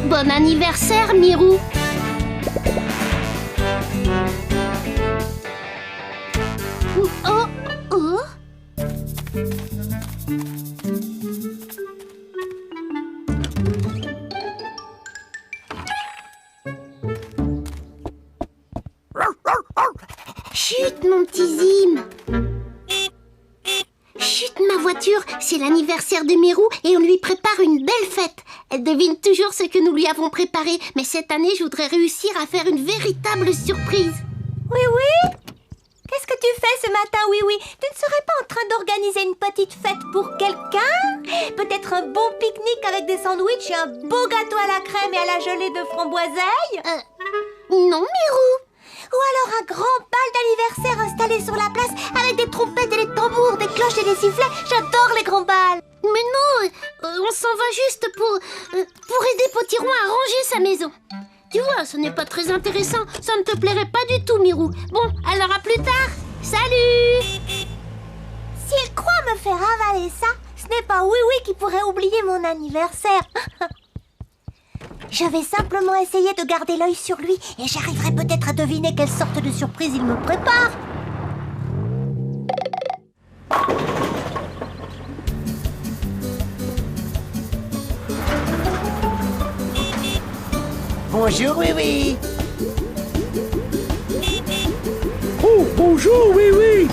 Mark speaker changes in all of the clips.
Speaker 1: Bon anniversaire, Mirou. Oh, oh. Chut, mon petit Zim. Chut, ma voiture, c'est l'anniversaire de Mirou et on lui prépare une belle fête. Elle devine toujours ce que nous lui avons préparé, mais cette année, je voudrais réussir à faire une véritable surprise.
Speaker 2: Oui, oui. Qu'est-ce que tu fais ce matin, oui, oui? Tu ne serais pas en train d'organiser une petite fête pour quelqu'un? Peut-être un bon pique-nique avec des sandwichs et un beau gâteau à la crème et à la gelée de framboiseille?
Speaker 1: Non, Mirou.
Speaker 2: Ou alors un grand bal d'anniversaire installé sur la place avec des trompettes et des tambours, des cloches et des sifflets. J'adore les grands bals.
Speaker 1: Mais non, on s'en va juste pour aider Potiron à ranger sa maison. Tu vois, ce n'est pas très intéressant. Ça ne te plairait pas du tout, Mirou. Bon, alors à plus tard. Salut!
Speaker 2: S'il croit me faire avaler ça, ce n'est pas Oui Oui qui pourrait oublier mon anniversaire. Je vais simplement essayer de garder l'œil sur lui et j'arriverai peut-être à deviner quelle sorte de surprise il me prépare.
Speaker 3: Bonjour, oui, oui.
Speaker 4: Oh, bonjour, oui, oui.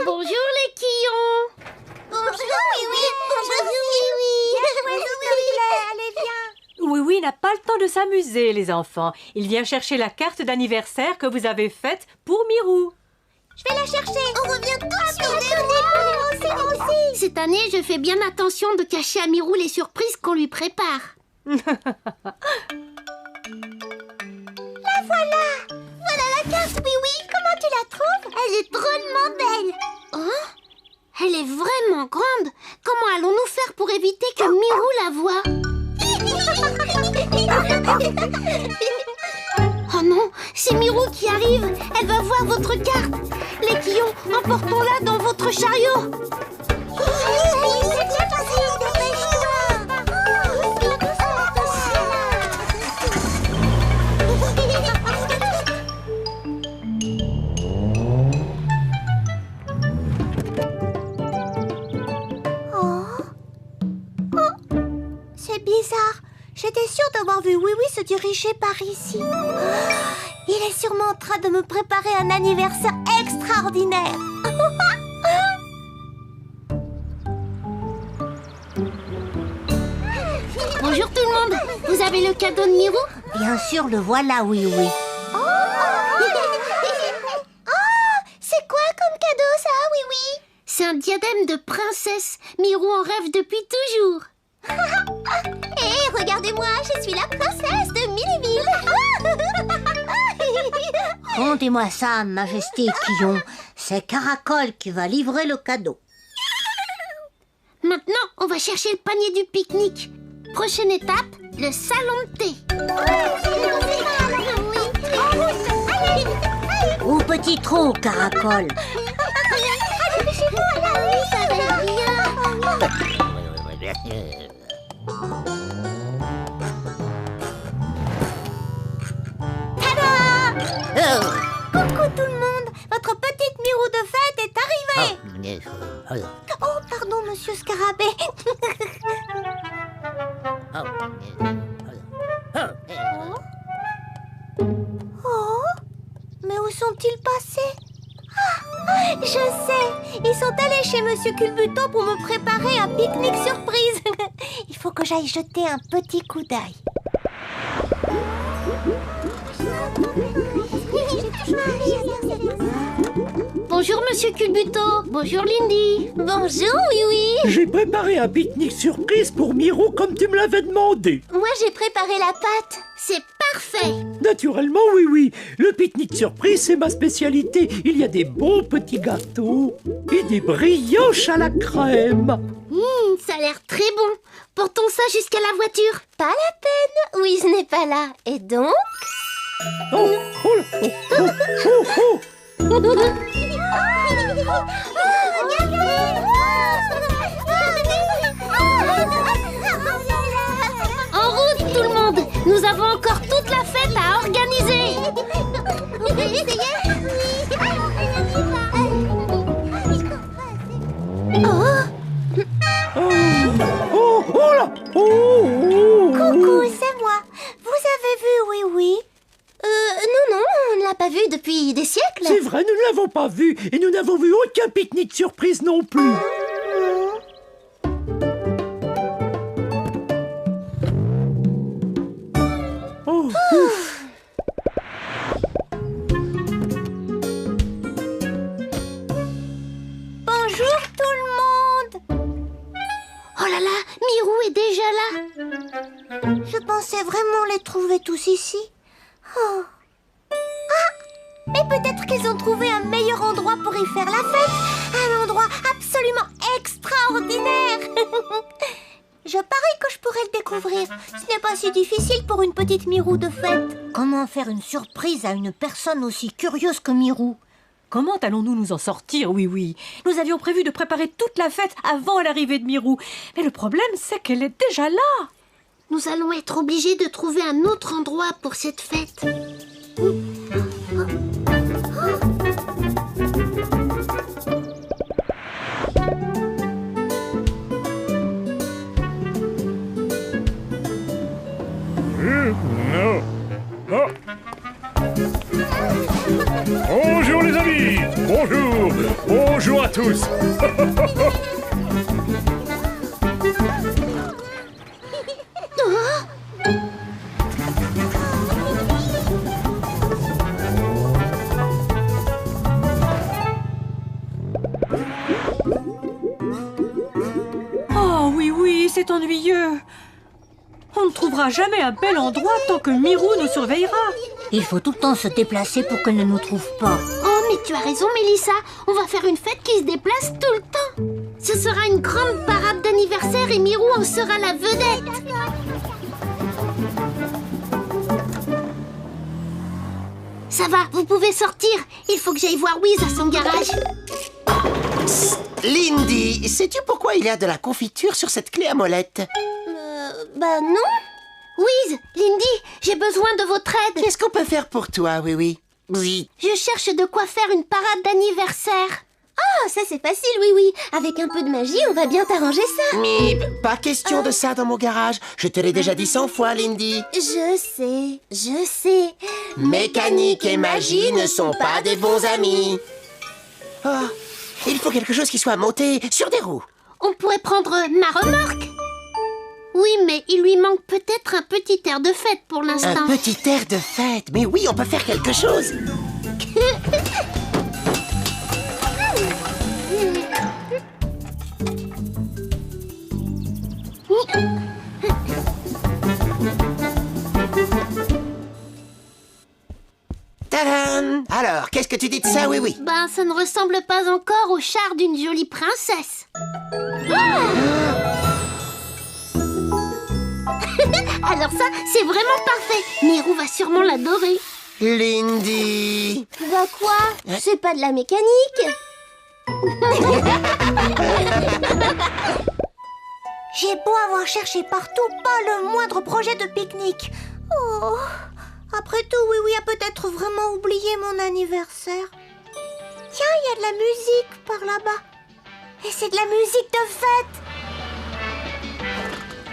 Speaker 1: Bonjour les quillons.
Speaker 2: Bonjour, oui, oui. Bonjour, oui, oui. Allez, viens.
Speaker 5: Oui, oui, n'a pas le temps de s'amuser, les enfants. Il vient chercher la carte d'anniversaire que vous avez faite pour Mirou.
Speaker 2: Je vais la chercher. On revient tout de suite. Moi aussi.
Speaker 1: Cette année, je fais bien attention de cacher à Mirou les surprises qu'on lui prépare.
Speaker 2: La voilà. Voilà la carte, oui, oui. Comment tu la trouves?
Speaker 1: Elle est drôlement belle. Oh, elle est vraiment grande. Comment allons-nous faire pour éviter que Mirou la voie? Oh non, c'est Mirou qui arrive. Elle va voir votre carte. Les quillons, emportons-la dans votre chariot.
Speaker 2: C'est bizarre. J'étais sûre d'avoir vu Oui Oui se diriger par ici. Il est sûrement en train de me préparer un anniversaire extraordinaire.
Speaker 1: Bonjour tout le monde. Vous avez le cadeau de Mirou?
Speaker 2: Bien sûr, le voilà, Oui Oui. C'est quoi comme cadeau ça, Oui Oui?
Speaker 1: C'est un diadème de princesse. Mirou en rêve depuis toujours.
Speaker 2: Hé, regardez-moi, je suis la princesse de Milléville. Rendez-moi ça, Majesté Quillon. C'est Caracol qui va livrer le cadeau.
Speaker 1: Maintenant, on va chercher le panier du pique-nique. Prochaine étape, le salon de thé.
Speaker 2: Au petit trou, Caracol. Coucou tout le monde. Votre petite Mirou de fête est arrivée. Oh, pardon, monsieur Scarabée. Oh, mais où sont-ils passés? Je sais, ils sont allés chez monsieur Culbuto pour me préparer un pique-nique surprise. Il faut que j'aille jeter un petit coup d'œil.
Speaker 1: Bonjour Monsieur Culbuto. Bonjour Lindy.
Speaker 2: Bonjour, oui, oui.
Speaker 4: J'ai préparé un pique-nique surprise pour Mirou comme tu me l'avais demandé.
Speaker 2: Moi, j'ai préparé la pâte.
Speaker 1: C'est parfait.
Speaker 4: Naturellement, oui, oui. Le pique-nique surprise, c'est ma spécialité. Il y a des bons petits gâteaux et des brioches à la crème.
Speaker 1: Ça a l'air très bon. Portons ça jusqu'à la voiture.
Speaker 2: Pas la peine. Oui, ce n'est pas là. Et donc?
Speaker 4: Oh, oh là, oh.
Speaker 1: En route, tout le monde! Nous avons encore toute la fête à organiser!
Speaker 4: Oh là!
Speaker 2: Coucou, c'est moi. Vous avez vu Oui Oui?
Speaker 1: Non, on ne l'a pas vu depuis des siècles!
Speaker 4: C'est vrai, nous ne l'avons pas vu et nous n'avons vu aucun pique-nique surprise non plus. Oh, ouf.
Speaker 2: Bonjour tout le monde.
Speaker 1: Oh là là, Mirou est déjà là!
Speaker 2: Je pensais vraiment les trouver tous ici. Oh. Ah, mais peut-être qu'ils ont trouvé un meilleur endroit pour y faire la fête. Un endroit absolument extraordinaire. Je parie que je pourrais le découvrir. Ce n'est pas si difficile pour une petite Mirou de fête. Comment faire une surprise à une personne aussi curieuse que Mirou?
Speaker 5: Comment allons-nous nous en sortir, oui. Nous avions prévu de préparer toute la fête avant l'arrivée de Mirou. Mais le problème, c'est qu'elle est déjà là.
Speaker 1: Nous allons être obligés de trouver un autre endroit pour cette fête.
Speaker 6: Bonjour les amis. Bonjour à tous.
Speaker 5: Oh oui, c'est ennuyeux. On ne trouvera jamais un bel endroit tant que Mirou nous surveillera.
Speaker 2: Il faut tout le temps se déplacer pour qu'elle ne nous trouve pas.
Speaker 1: Oh, mais tu as raison, Mélissa. On va faire une fête qui se déplace tout le temps. Ce sera une grande parade d'anniversaire et Mirou en sera la vedette. Ça va, vous pouvez sortir. Il faut que j'aille voir Wiz à son garage.
Speaker 3: Lindy, sais-tu pourquoi il y a de la confiture sur cette clé à molette?
Speaker 1: Bah non. Wiz, Lindy, j'ai besoin de votre aide.
Speaker 3: Qu'est-ce qu'on peut faire pour toi, oui? Oui.
Speaker 1: Je cherche de quoi faire une parade d'anniversaire.
Speaker 2: Ah, ça c'est facile, oui. Avec un peu de magie, on va bien t'arranger ça.
Speaker 3: Mais pas question de ça dans mon garage. Je te l'ai déjà dit 100 fois, Lindy.
Speaker 2: Je sais.
Speaker 3: Mécanique et magie ne sont pas des bons amis. Oh, il faut quelque chose qui soit monté sur des roues.
Speaker 1: On pourrait prendre ma remorque. Oui, mais il lui manque peut-être un petit air de fête pour l'instant.
Speaker 3: Un petit air de fête. Mais oui, on peut faire quelque chose. Tadam! Alors, qu'est-ce que tu dis de ça, oui?
Speaker 1: Ben, ça ne ressemble pas encore au char d'une jolie princesse. Ah Alors ça, c'est vraiment parfait. Mirou va sûrement l'adorer.
Speaker 3: Lindy!
Speaker 2: Bah quoi? C'est pas de la mécanique. J'ai beau avoir cherché partout, pas le moindre projet de pique-nique. Oh, après tout, oui a peut-être vraiment oublié mon anniversaire. Tiens, il y a de la musique par là-bas. Et c'est de la musique de fête.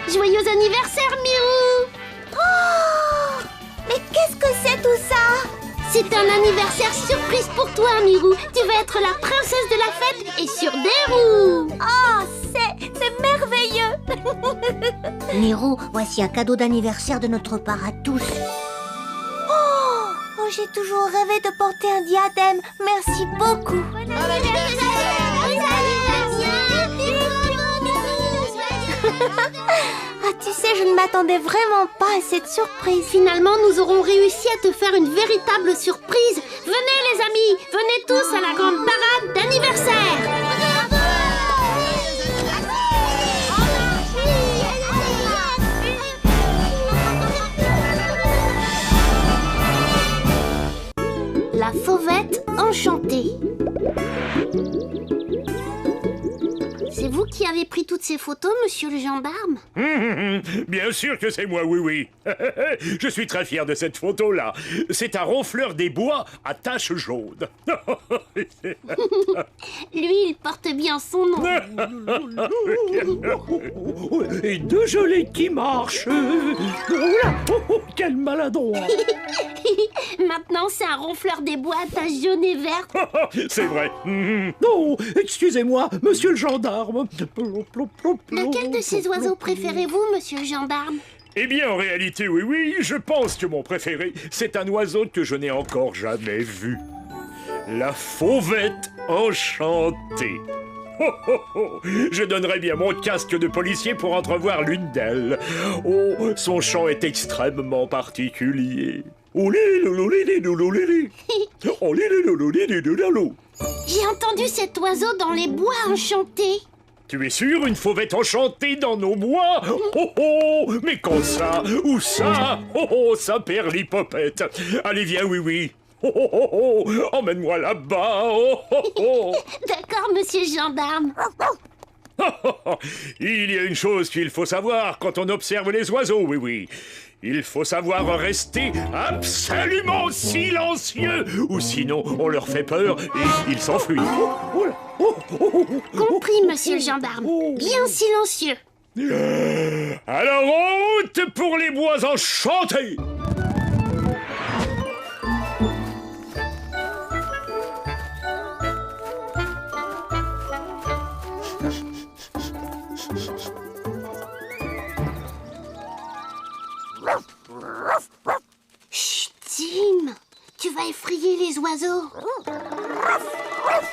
Speaker 1: Joyeux anniversaire, Mirou!
Speaker 2: Oh, mais qu'est-ce que c'est tout ça?
Speaker 1: C'est un anniversaire surprise pour toi, Mirou. Tu vas être la princesse de la fête et sur des roues.
Speaker 2: Oh, c'est merveilleux. Mirou, voici un cadeau d'anniversaire de notre part à tous. Oh, j'ai toujours rêvé de porter un diadème. Merci beaucoup. Ah, tu sais, je ne m'attendais vraiment pas à cette surprise.
Speaker 1: Finalement, nous aurons réussi à te faire une véritable surprise. Venez, les amis, venez tous à la grande parade d'anniversaire. La fauvette enchantée. C'est vous qui avez pris toutes ces photos, monsieur le gendarme?
Speaker 6: Bien sûr que c'est moi, oui, oui. Je suis très fier de cette photo-là. C'est un ronfleur des bois à taches jaunes.
Speaker 1: Lui, il porte bien son nom.
Speaker 4: Et deux gelées qui marchent. Oula, quel maladroit.
Speaker 1: Maintenant, c'est un ronfleur des bois à taches jaunes et vertes.
Speaker 6: C'est vrai.
Speaker 4: Non, excusez-moi, monsieur le gendarme.
Speaker 1: Lequel de ces oiseaux préférez-vous, monsieur le gendarme?
Speaker 6: Eh bien, en réalité, oui, oui, je pense que mon préféré, c'est un oiseau que je n'ai encore jamais vu. La fauvette enchantée. Oh, oh, oh. Je donnerais bien mon casque de policier pour entrevoir l'une d'elles. Oh, son chant est extrêmement particulier. Oh,
Speaker 1: J'ai entendu cet oiseau dans les bois enchantés.
Speaker 6: Tu es sûr, une fauvette enchantée dans nos bois? Oh oh, mais quand ça? Où ça? Oh oh, Saint-Père-Lipopette. Allez, viens, oui, oui. Oh oh oh, oh. Emmène-moi là-bas. Oh oh oh.
Speaker 1: D'accord, monsieur le gendarme.
Speaker 6: Il y a une chose qu'il faut savoir quand on observe les oiseaux, oui, oui. Il faut savoir rester absolument silencieux, ou sinon on leur fait peur et ils s'enfuient.
Speaker 1: Compris, monsieur le gendarme. Bien silencieux.
Speaker 6: Alors en route pour les bois enchantés!
Speaker 1: Chut, Tim, tu vas effrayer les oiseaux.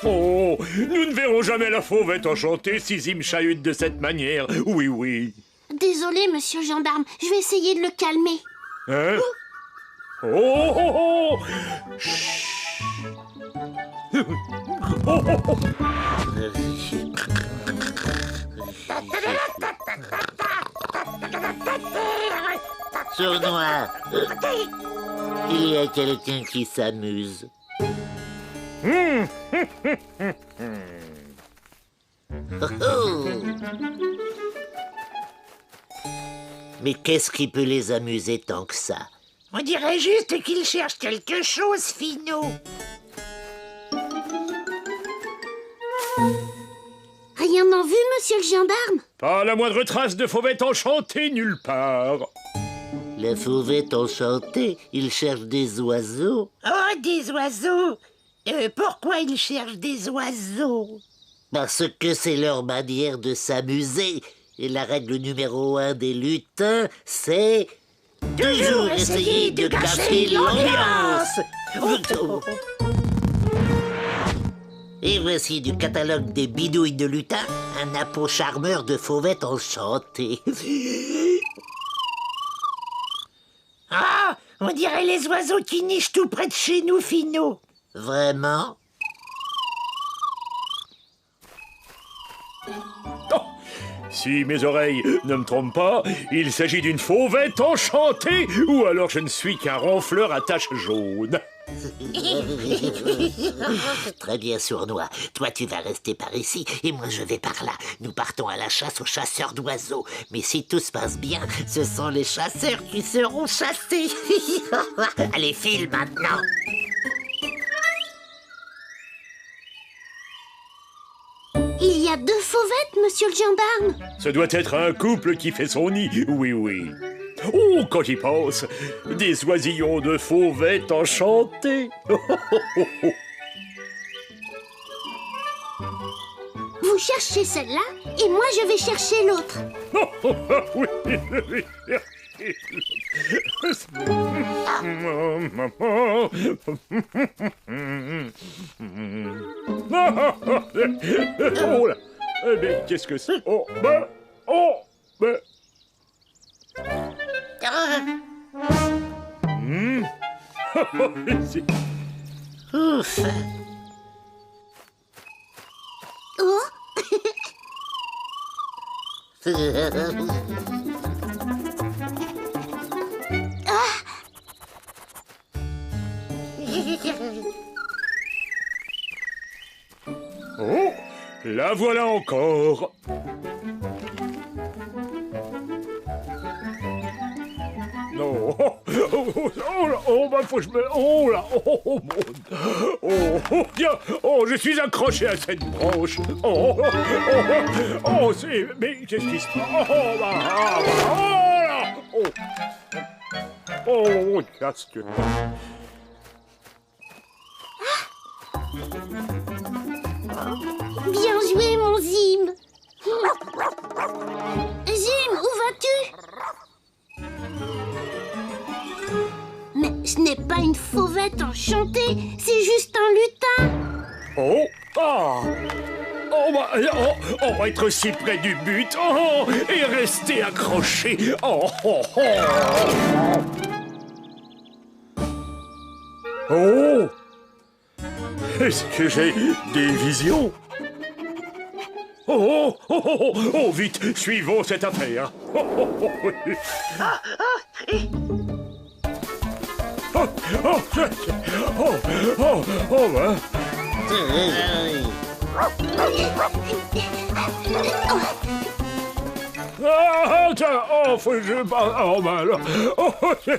Speaker 6: Oh, nous ne verrons jamais la fauvette enchantée si Zim chahute de cette manière. Oui, oui.
Speaker 1: Désolé, monsieur le gendarme, je vais essayer de le calmer.
Speaker 6: Hein? Oh, oh, oh. Chut. Oh, oh, oh.
Speaker 7: Sournois, il y a quelqu'un qui s'amuse. Oh, oh. Mais qu'est-ce qui peut les amuser tant que ça?
Speaker 8: On dirait juste qu'ils cherchent quelque chose, Finot.
Speaker 1: Rien en vue, monsieur le gendarme?
Speaker 6: Pas la moindre trace de fauvette enchantée nulle part.
Speaker 7: La fauvette enchantée, il cherche des oiseaux.
Speaker 8: Oh, des oiseaux. Pourquoi ils cherchent des oiseaux?
Speaker 7: Parce que c'est leur manière de s'amuser. Et la règle numéro 1 des lutins, c'est... toujours essayer de gâcher l'ambiance. Et voici du catalogue des bidouilles de lutin, un appôt charmeur de fauvette enchantée.
Speaker 8: Ah, on dirait les oiseaux qui nichent tout près de chez nous, Finot.
Speaker 7: Vraiment?
Speaker 6: Oh, si mes oreilles ne me trompent pas, il s'agit d'une fauvette enchantée, ou alors je ne suis qu'un ronfleur à taches jaunes.
Speaker 7: Très bien, Sournois. Toi, tu vas rester par ici et moi, je vais par là. Nous partons à la chasse aux chasseurs d'oiseaux. Mais si tout se passe bien, ce sont les chasseurs qui seront chassés. Allez, file maintenant.
Speaker 1: Il y a 2 fauvettes, monsieur le gendarme.
Speaker 6: Ce doit être un couple qui fait son nid, oui, oui. Oh, quand j'y pense, des oisillons de fauvettes enchantées.
Speaker 1: Vous cherchez celle-là et moi je vais chercher l'autre.
Speaker 6: Oui, oui. Oh là, mais qu'est-ce que c'est? Oh, ben, oh, ben.
Speaker 7: Ouf.
Speaker 1: Oh,
Speaker 6: Oh, la voilà encore. Non. Faut que je me... Oh là, tiens, je suis accroché à cette branche. C'est... Mais qu'est-ce qui se passe? Mon casque.
Speaker 1: Bien joué, mon Zim. Zim, où vas-tu? Mais ce n'est pas une fauvette enchantée, c'est juste un lutin.
Speaker 6: On va être si près du but. Et rester accroché. Est-ce que j'ai des visions? Vite, suivons cette affaire. Faut que je...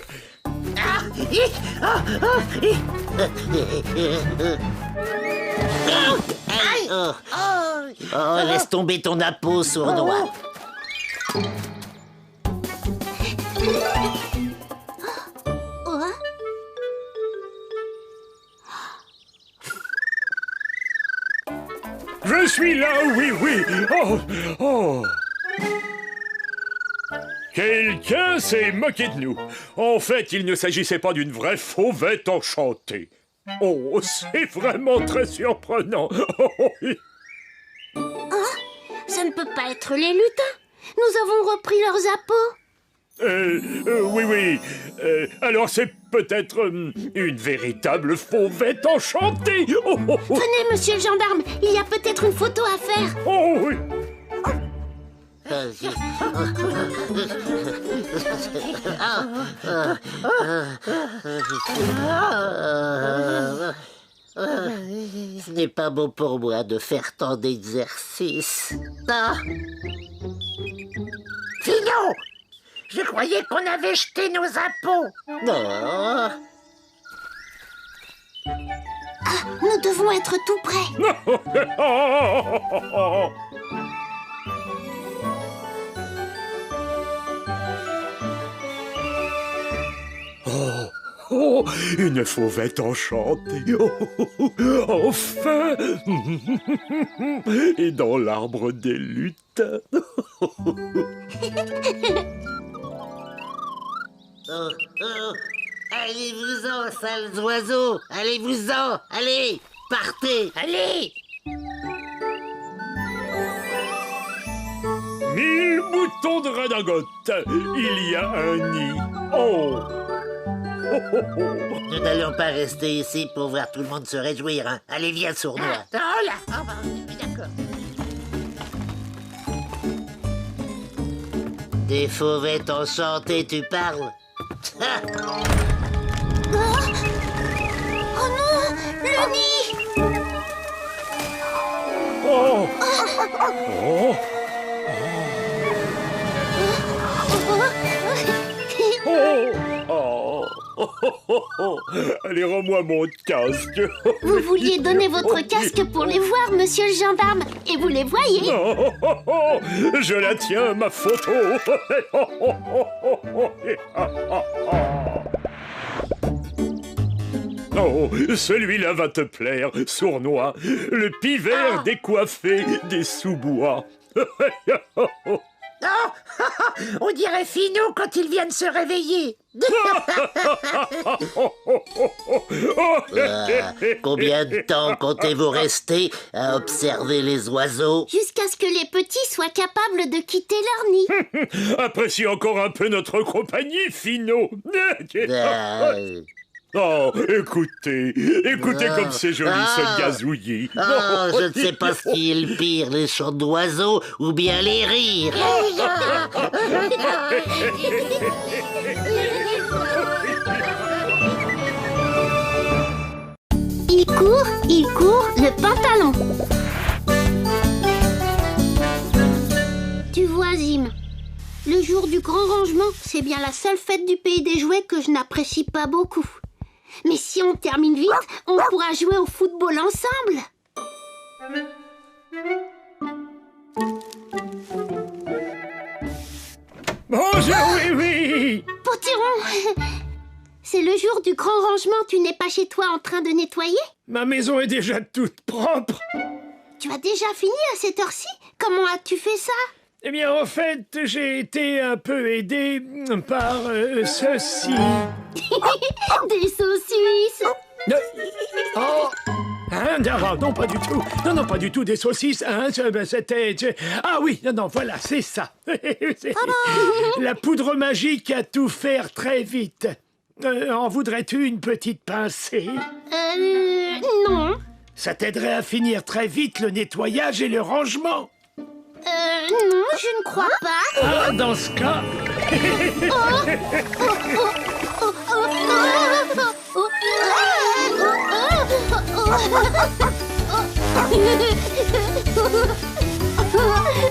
Speaker 7: Laisse tomber ton appôt, sournois.
Speaker 6: Je suis là, oui. Quelqu'un s'est moqué de nous. En fait, il ne s'agissait pas d'une vraie fauvette enchantée. C'est vraiment très surprenant.
Speaker 1: Ça ne peut pas être les lutins. Nous avons repris leurs appâts.
Speaker 6: Oui. Alors c'est peut-être une véritable fauvette enchantée.
Speaker 1: Venez, monsieur le gendarme, il y a peut-être une photo à faire.
Speaker 6: Oui.
Speaker 7: Ce n'est pas bon pour moi de faire tant d'exercices.
Speaker 8: Fino! Je croyais qu'on avait jeté nos appôts.
Speaker 7: Non.
Speaker 1: Nous devons être tout près.
Speaker 6: Une fauvette enchantée. Enfin. Et dans l'arbre des lutins.
Speaker 7: Allez-vous-en, sales oiseaux. Allez-vous-en. Allez, partez. Allez.
Speaker 6: 1000 moutons de redingote. Il y a un nid.
Speaker 7: Nous n'allons pas rester ici pour voir tout le monde se réjouir. Hein. Allez, viens, sournois.
Speaker 8: D'accord.
Speaker 7: Des fauvettes enchantées, tu parles?
Speaker 1: Oh non, le nid.
Speaker 6: Allez, rends-moi mon casque.
Speaker 1: Vous vouliez donner votre casque pour les voir, monsieur le gendarme, et vous les voyez.
Speaker 6: Je la tiens, ma photo. Celui-là va te plaire, sournois. Le pivert décoiffé des sous-bois.
Speaker 8: On dirait Fino quand il vient de se réveiller.
Speaker 7: Combien de temps comptez-vous rester à observer les oiseaux?
Speaker 1: Jusqu'à ce que les petits soient capables de quitter leur nid.
Speaker 6: Apprécie encore un peu notre compagnie, Fino. Écoutez comme c'est joli ce gazouillis.
Speaker 7: Je ne sais pas ce qui est le pire, les chants d'oiseaux ou bien les rires.
Speaker 1: Il court, le pantalon. Tu vois, Zim, le jour du grand rangement, c'est bien la seule fête du pays des jouets que je n'apprécie pas beaucoup. Mais si on termine vite, on pourra jouer au football ensemble.
Speaker 4: Bonjour, oui.
Speaker 1: Potiron, c'est le jour du grand rangement, tu n'es pas chez toi en train de nettoyer?
Speaker 4: Ma maison est déjà toute propre.
Speaker 1: Tu as déjà fini à cette heure-ci? Comment as-tu fait ça?
Speaker 4: Eh bien, en fait, j'ai été un peu aidé par ceci.
Speaker 1: Des saucisses.
Speaker 4: Oh. Hein, non, pas du tout. Non, pas du tout des saucisses. Hein, c'était... Ah oui, non, voilà, c'est ça. La poudre magique à tout faire très vite. En voudrais-tu une petite pincée?
Speaker 1: Non.
Speaker 4: Ça t'aiderait à finir très vite le nettoyage et le rangement.
Speaker 1: Non, je ne crois pas.
Speaker 4: Ah, dans ce cas...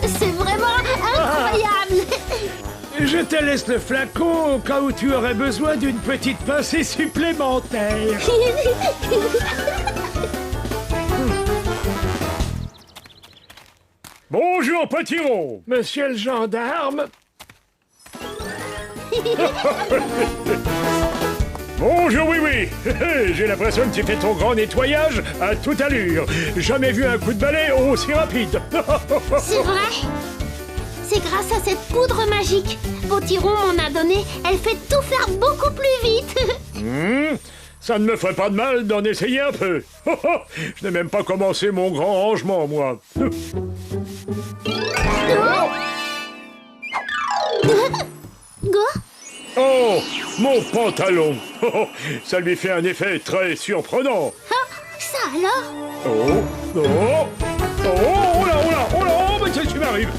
Speaker 1: C'est vraiment incroyable.
Speaker 4: Je te laisse le flacon au cas où tu aurais besoin d'une petite pincée supplémentaire.
Speaker 6: Bonjour, Potiron.
Speaker 4: Monsieur le gendarme.
Speaker 6: Bonjour, oui. J'ai l'impression que tu fais ton grand nettoyage à toute allure. Jamais vu un coup de balai aussi rapide.
Speaker 1: C'est vrai. C'est grâce à cette poudre magique. Potiron m'en a donné. Elle fait tout faire beaucoup plus vite.
Speaker 6: Ça ne me ferait pas de mal d'en essayer un peu. Je n'ai même pas commencé mon grand rangement, moi.
Speaker 1: Go.
Speaker 6: Oh, mon pantalon. Ça lui fait un effet très surprenant.
Speaker 1: Ça alors?
Speaker 6: Oh là, mais qu'est-ce qui m'arrive?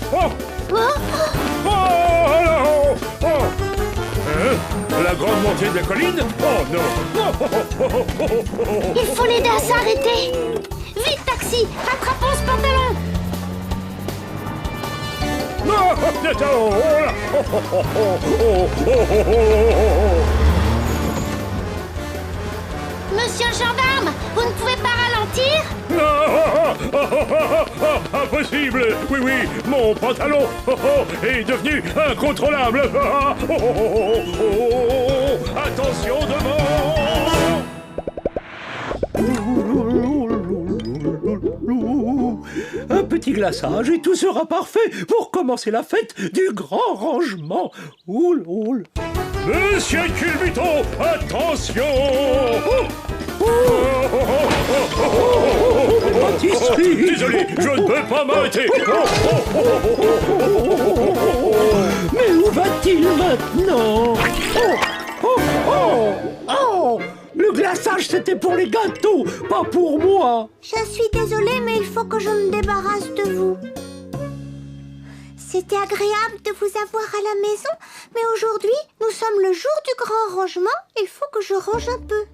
Speaker 6: La grande montée de la colline? Oh non.
Speaker 1: Il faut l'aider à s'arrêter. Vite, taxi, rattrapons ce pantalon. Monsieur le gendarme, vous ne pouvez pas ralentir?
Speaker 6: Impossible. Oui, mon pantalon est devenu incontrôlable. Attention devant.
Speaker 4: Un petit glaçage et tout sera parfait pour commencer la fête du grand rangement. Oul.
Speaker 6: Monsieur Culbuton, attention. Désolé, je ne peux pas m'arrêter.
Speaker 4: Mais où va-t-il maintenant? Le glaçage, c'était pour les gâteaux, pas pour moi.
Speaker 2: Je suis désolée, mais il faut que je me débarrasse de vous. C'était agréable de vous avoir à la maison, mais aujourd'hui, nous sommes le jour du grand rangement. Il faut que je range un peu.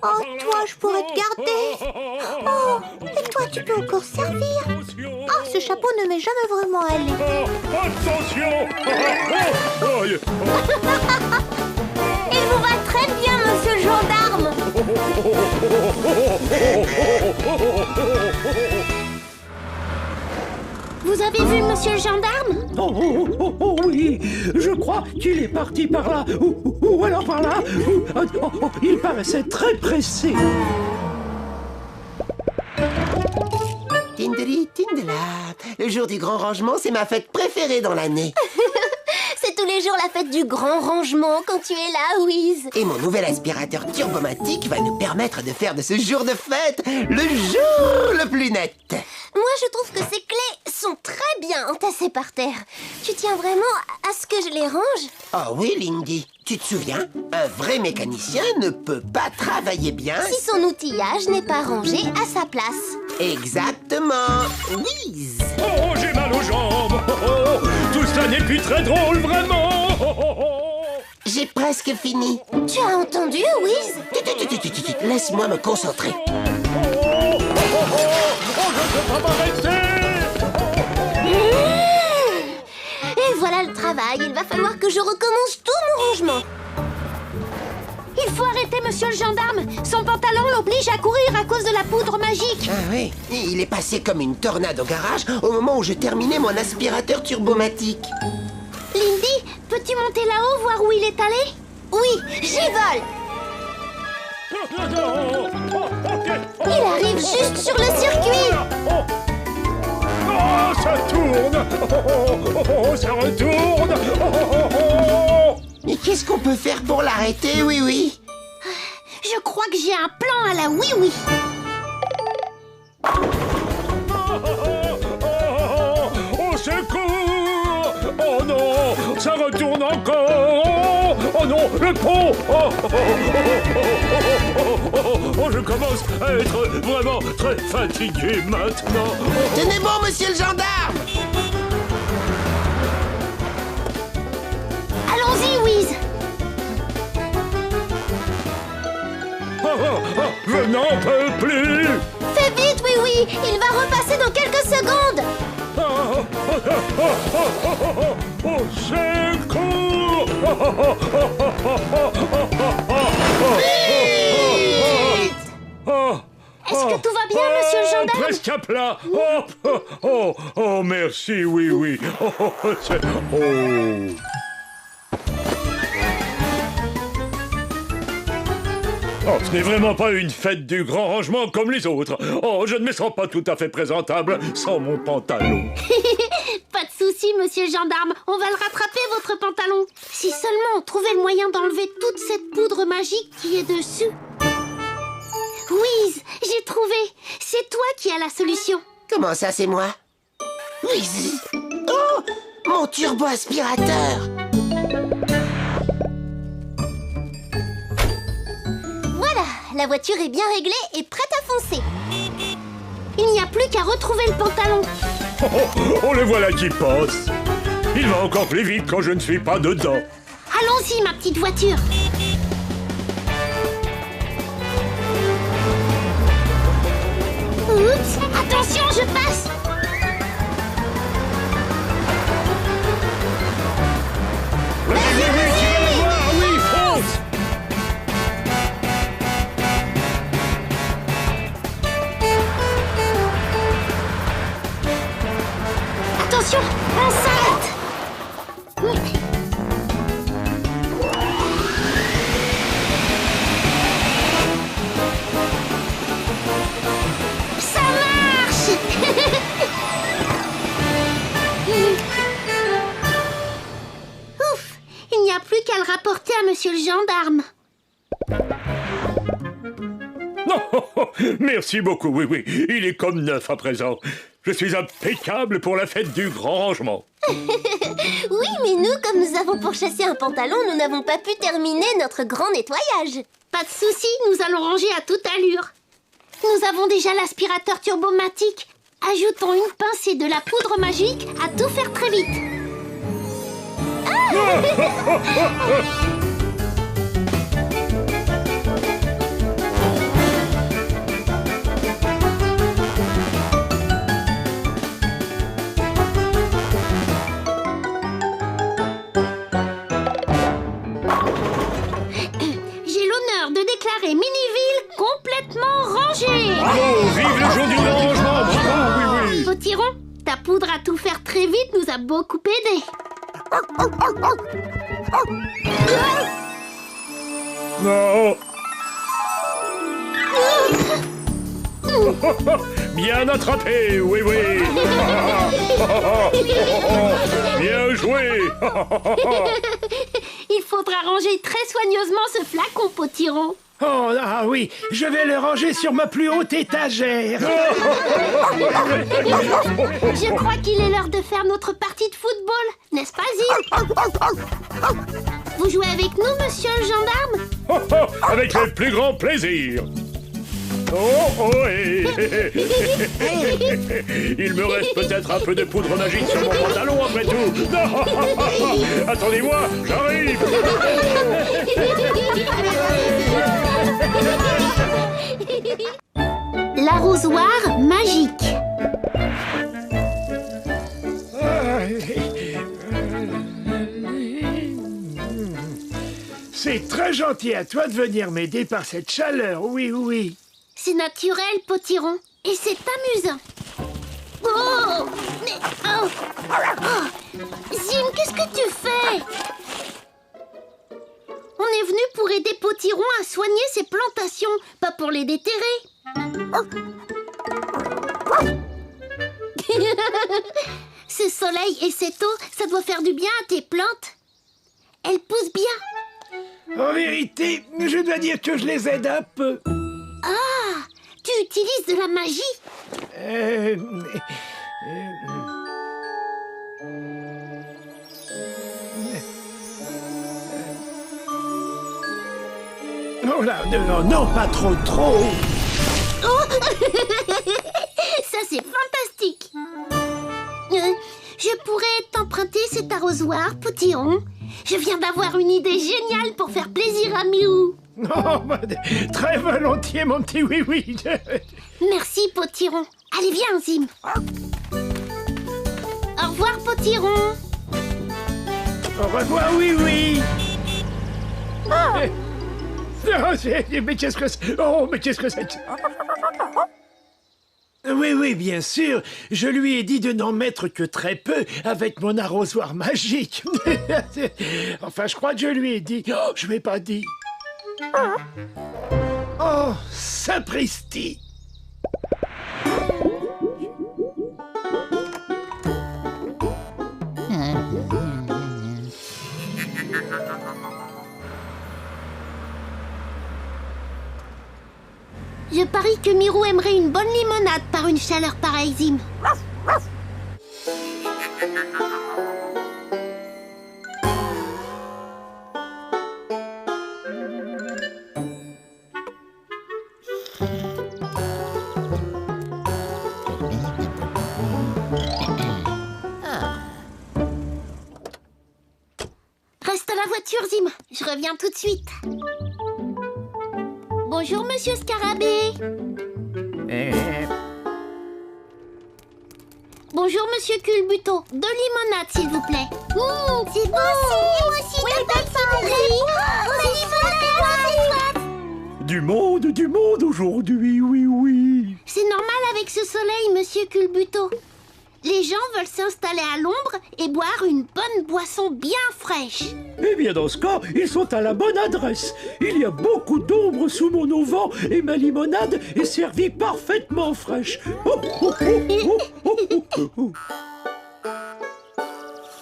Speaker 2: Oh, toi, je pourrais te garder. Oh, et toi, tu peux encore servir. Oh, ce chapeau ne m'est jamais vraiment allé.
Speaker 6: Attention.
Speaker 2: Il vous va très bien, monsieur le gendarme.
Speaker 1: Vous avez vu monsieur le gendarme?
Speaker 4: Oh, oui, je crois qu'il est parti par là, ou alors par là. Il paraissait très pressé.
Speaker 3: Tindeli, tindela. Le jour du grand rangement, c'est ma fête préférée dans l'année.
Speaker 2: C'est tous les jours la fête du grand rangement quand tu es là, Wiz.
Speaker 3: Et mon nouvel aspirateur turbomatique va nous permettre de faire de ce jour de fête le jour le plus net.
Speaker 2: Moi, je trouve que ces clés sont très bien entassées par terre. Tu tiens vraiment à ce que je les range?
Speaker 3: Oh oui, Lindy. Tu te souviens? Un vrai mécanicien ne peut pas travailler bien
Speaker 2: si son outillage n'est pas rangé à sa place.
Speaker 3: Exactement. Wiz.
Speaker 6: Oh, j'ai mal aux jambes. Tout cela n'est plus très drôle, vraiment.
Speaker 3: J'ai presque fini.
Speaker 2: Tu as entendu, Wiz?
Speaker 3: Laisse-moi me concentrer.
Speaker 6: Je ne peux pas m'arrêter.
Speaker 2: travail. Il va falloir que je recommence tout mon rangement.
Speaker 1: Il faut arrêter monsieur le gendarme. Son pantalon l'oblige à courir à cause de la poudre magique.
Speaker 3: Ah oui, il est passé comme une tornade au garage au moment où je terminais mon aspirateur turbomatique.
Speaker 1: Lindy, peux-tu monter là-haut, voir où il est allé?
Speaker 2: Oui, j'y vole. Il arrive juste sur le circuit.
Speaker 6: Oh, ça tourne. Ça retourne.
Speaker 3: Mais qu'est-ce qu'on peut faire pour l'arrêter, oui, oui?
Speaker 1: Je crois que j'ai un plan à la oui-oui.
Speaker 6: Au secours! Oh non! Ça retourne encore! Oh non! Le pont! Oh, je commence à être vraiment très fatigué maintenant.
Speaker 3: Tenez bon, monsieur le gendarme!
Speaker 1: Allons-y, Wiz.
Speaker 6: Je n'en peux plus!
Speaker 2: Fais vite, oui, oui. Il va repasser dans quelques secondes.
Speaker 6: Au secours!
Speaker 1: Est-ce que tout va bien, monsieur le gendarme?
Speaker 6: Presque à plat! Oh, merci, oui, oui. Oh. Oh, ce n'est vraiment pas une fête du grand rangement comme les autres. Oh, je ne me sens pas tout à fait présentable sans mon pantalon.
Speaker 1: Pas de souci, monsieur le gendarme. On va le rattraper, votre pantalon. Si seulement on trouvait le moyen d'enlever toute cette poudre magique qui est dessus. Wiz, j'ai trouvé. C'est toi qui as la solution.
Speaker 3: Comment ça, c'est moi? Oui. Oh, mon turbo-aspirateur!
Speaker 2: Voilà, la voiture est bien réglée et prête à foncer.
Speaker 1: Il n'y a plus qu'à retrouver le pantalon.
Speaker 6: Oh, le voilà qui passe. Il va encore plus vite quand je ne suis pas dedans.
Speaker 1: Allons-y, ma petite voiture. Oups, attention, je passe.
Speaker 6: Oui, fonce.
Speaker 1: Attention, on s'arrête. Ça marche. Ouf, il n'y a plus qu'à le rapporter à monsieur le gendarme.
Speaker 6: Merci beaucoup, oui. Il est comme neuf à présent. Je suis impeccable pour la fête du grand rangement.
Speaker 2: Oui, mais nous, comme nous avons pourchassé un pantalon, nous n'avons pas pu terminer notre grand nettoyage.
Speaker 1: Pas de souci, nous allons ranger à toute allure. Nous avons déjà l'aspirateur turbomatique. Ajoutons une pincée de la poudre magique à tout faire très vite. J'ai l'honneur de déclarer Miniville complètement rangée.
Speaker 6: Bravo, vive le jour du grand rangement. Bravo, oui.
Speaker 1: Potiron, ta poudre à tout faire très vite nous a beaucoup aidés.
Speaker 6: Non. Bien attrapé, oui. Bien joué.
Speaker 1: Il faudra ranger très soigneusement ce flacon, Potiron.
Speaker 4: Oh, ah oui, je vais le ranger sur ma plus haute étagère.
Speaker 1: Je crois qu'il est l'heure de faire notre partie de football, n'est-ce pas, Zim? Vous jouez avec nous, monsieur le gendarme?
Speaker 6: Avec le plus grand plaisir. Il me reste peut-être un peu de poudre magique sur mon pantalon après tout. Attendez-moi, j'arrive.
Speaker 1: L'arrosoir magique.
Speaker 4: C'est très gentil à toi de venir m'aider par cette chaleur, oui, oui.
Speaker 1: C'est naturel, Potiron. Et c'est amusant. Oh, mais... Oh. Oh. Zim, qu'est-ce que tu fais? On est venu pour aider Potiron à soigner ses plantations, pas pour les déterrer. Ce soleil et cette eau, ça doit faire du bien à tes plantes. Elles poussent bien.
Speaker 4: En vérité, je dois dire que je les aide un peu.
Speaker 1: Ah, tu utilises de la magie?
Speaker 4: Oh là, non, non, pas trop.
Speaker 1: Oh ça, c'est fantastique. Je pourrais t'emprunter cet arrosoir, Potiron. Je viens d'avoir une idée géniale pour faire plaisir à Mirou.
Speaker 4: Oh, bah, très volontiers, mon petit oui-oui.
Speaker 1: Merci, Potiron. Allez, viens, Zim. Au revoir, Potiron.
Speaker 4: Au revoir, oui-oui. Mais qu'est-ce que c'est? Oh, mais qu'est-ce que c'est? Oui, oui, bien sûr. Je lui ai dit de n'en mettre que très peu avec mon arrosoir magique. Enfin, je crois que je lui ai dit. Oh, je ne l'ai pas dit. Oh, sapristi.
Speaker 1: Je parie que Mirou aimerait une bonne limonade par une chaleur pareille, Zim. Reste à la voiture, Zim. Je reviens tout de suite. Bonjour, Monsieur Scarabée. Bonjour, Monsieur Culbuto. De limonade, s'il vous plaît. C'est bon. Moi aussi, oui,
Speaker 6: Du monde aujourd'hui, oui, oui.
Speaker 1: C'est normal avec ce soleil, Monsieur Culbuto. Les gens veulent s'installer à l'ombre et boire une bonne boisson bien fraîche.
Speaker 6: Eh bien, dans ce cas, ils sont à la bonne adresse. Il y a beaucoup d'ombre sous mon auvent et ma limonade est servie parfaitement fraîche.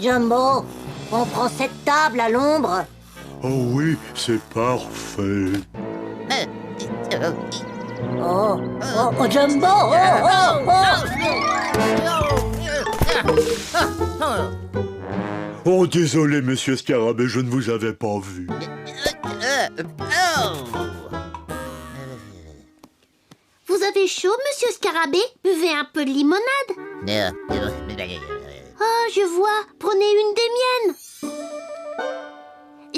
Speaker 2: Jumbo, on prend cette table à l'ombre.
Speaker 6: Oh oui, c'est parfait.
Speaker 2: Jumbo,
Speaker 6: Oh, désolé, monsieur Scarabée, je ne vous avais pas vu.
Speaker 1: Vous avez chaud, Monsieur Scarabée? Buvez un peu de limonade. Oh, je vois. Prenez une des miennes.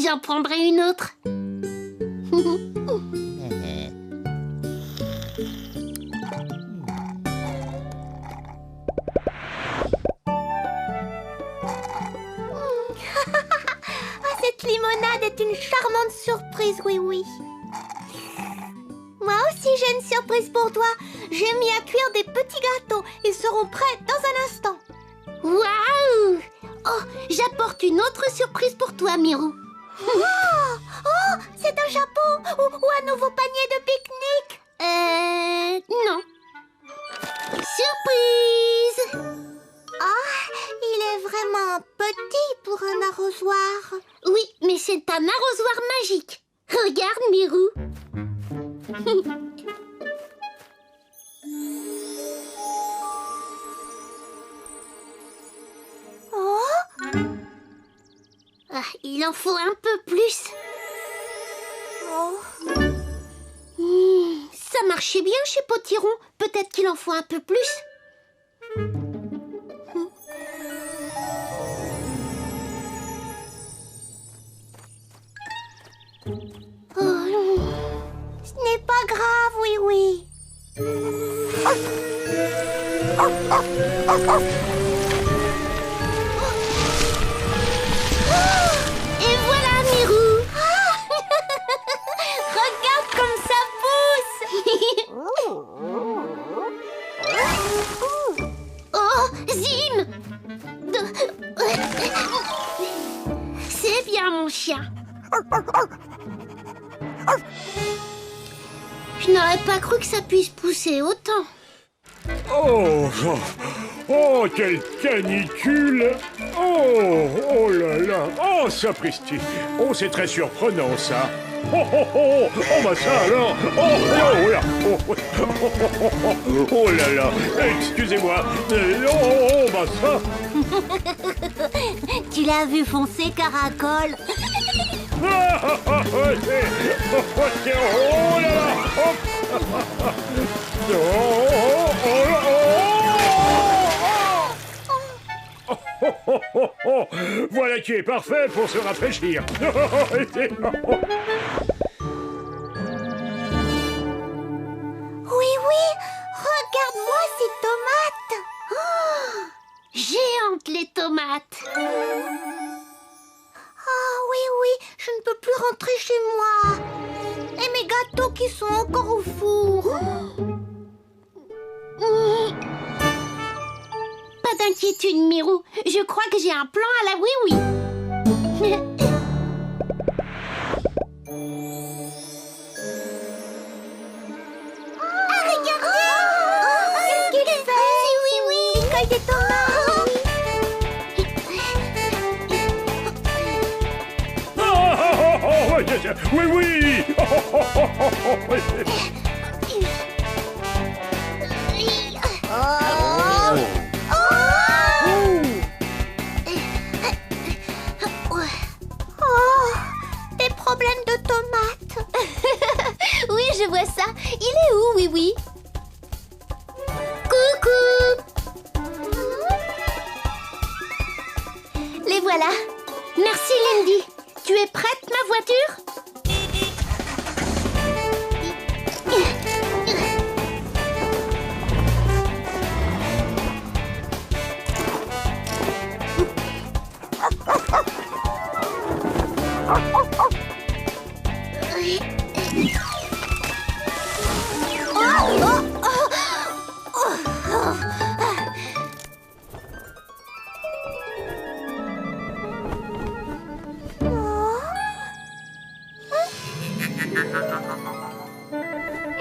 Speaker 1: J'en prendrai une autre.
Speaker 2: cette limonade est une charmante surprise, oui, oui. Moi aussi, j'ai une surprise pour toi. J'ai mis à cuire des petits gâteaux. Ils seront prêts dans un instant.
Speaker 1: Waouh! Oh, j'apporte une autre surprise pour toi, Mirou.
Speaker 2: Oh, c'est un chapeau ou un nouveau panier de pique-nique.
Speaker 1: Non. Surprise!
Speaker 2: Ah, il est vraiment petit pour un arrosoir.
Speaker 1: Oui, mais c'est un arrosoir magique. Regarde, Mirou.
Speaker 2: Oh,
Speaker 1: Ah, il en faut un peu plus.
Speaker 2: oh.
Speaker 1: Ça marchait bien chez Potiron. Peut-être qu'il en faut un peu plus. Oh,
Speaker 2: Ce n'est pas grave, oui, oui.
Speaker 1: et voilà, Mirou. Oh, Zim! C'est bien, mon chien. Je n'aurais pas cru que ça puisse pousser autant.
Speaker 6: Oh, oh, oh, quelle canicule! Oh, oh là là! Oh, sapristi! Oh, c'est très surprenant, ça! Oh, oh, oh! Oh, bah ça alors! Oh, oh, là! Oh, oh, oh, oh, oh là là! Excusez-moi! Oh, bah ça!
Speaker 2: Tu l'as vu foncer, Caracol?
Speaker 6: Ah, oh, oh, oh, là là! Oh, voilà qui est parfait pour se rafraîchir.
Speaker 2: Oui, regarde-moi ces tomates.
Speaker 1: Géantes, les tomates.
Speaker 2: Ah oui, je ne peux plus rentrer chez moi. Et mes gâteaux qui sont encore au four.
Speaker 1: Pas d'inquiétude, Mirou. Je crois que j'ai un plan à la oui-oui.
Speaker 2: Regardez! Qu'est-ce qu'il fait? C'est oui, il cueille des tomates.
Speaker 6: Oui, oui.
Speaker 2: Des problèmes de tomates.
Speaker 1: Oui, je vois ça. Il est où, oui? Coucou! Les voilà. Merci, Lindy. Tu es prête, ma voiture?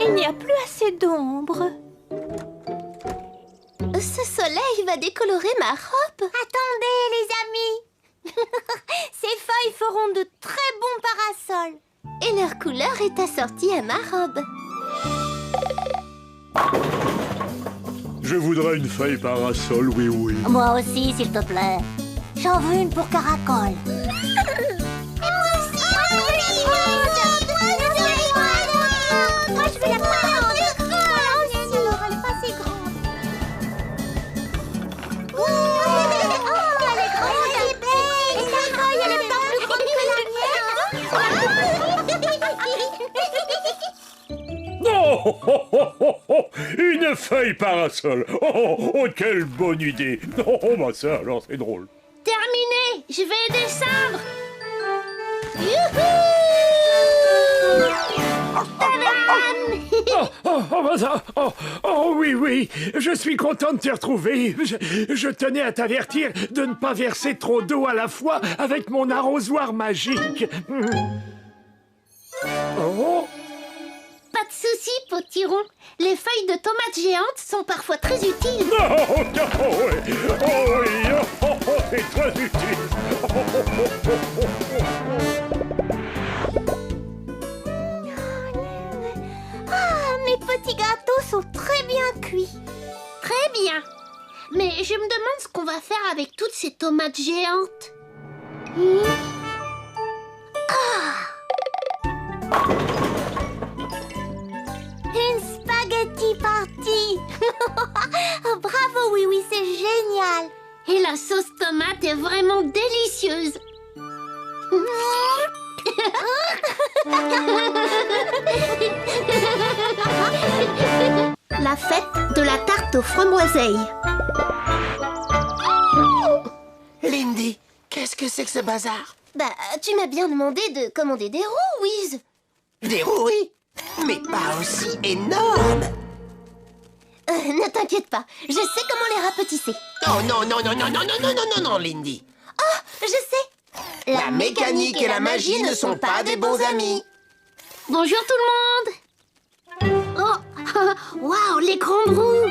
Speaker 2: Il n'y a plus assez d'ombre.
Speaker 1: Ce soleil va décolorer ma robe.
Speaker 2: Attendez, les amis. Ces feuilles feront de très bons parasols.
Speaker 1: Et leur couleur est assortie à ma robe.
Speaker 6: Je voudrais une feuille parasol, oui, oui.
Speaker 2: Moi aussi, s'il te plaît. J'en veux une pour Caracol. Moi, je veux la prendre. Alors, elle est pas si grande. Elle est grande, elle est belle. Et ta feuille, elle est pas plus grande que la mienne.
Speaker 6: Oh, oh, oh, oh, oh, une feuille parasol. Oh, oh, quelle bonne idée. Oh, bah ça, alors c'est drôle.
Speaker 1: Terminé. Je vais descendre. Youhou!
Speaker 4: Oh, oui, je suis content de te retrouver. Je tenais à t'avertir de ne pas verser trop d'eau à la fois avec mon arrosoir magique. Oh.
Speaker 1: Pas de souci, potiron. Les feuilles de tomates géantes sont parfois très utiles.
Speaker 6: Oh, oh, oui, c'est très utile.
Speaker 2: Mes petits gâteaux sont très bien cuits.
Speaker 1: Très bien. Mais je me demande ce qu'on va faire avec toutes ces tomates géantes.
Speaker 2: Une spaghetti party. Bravo, oui, c'est génial.
Speaker 1: Et la sauce tomate est vraiment délicieuse. La fête de la tarte aux framboiseilles.
Speaker 3: Lindy, qu'est-ce que c'est que ce bazar?
Speaker 1: Bah, tu m'as bien demandé de commander des roues, Wiz.
Speaker 3: Des roues, oui. Mais pas aussi énorme.
Speaker 2: Ne t'inquiète pas, je sais comment les rapetisser.
Speaker 3: Oh non, non, non, non, non, non, non, non, non, non, Lindy.
Speaker 2: Je sais.
Speaker 3: La mécanique et la magie ne sont pas des bons amis.
Speaker 1: Bonjour tout le monde. Oh, waouh, l'écran brou.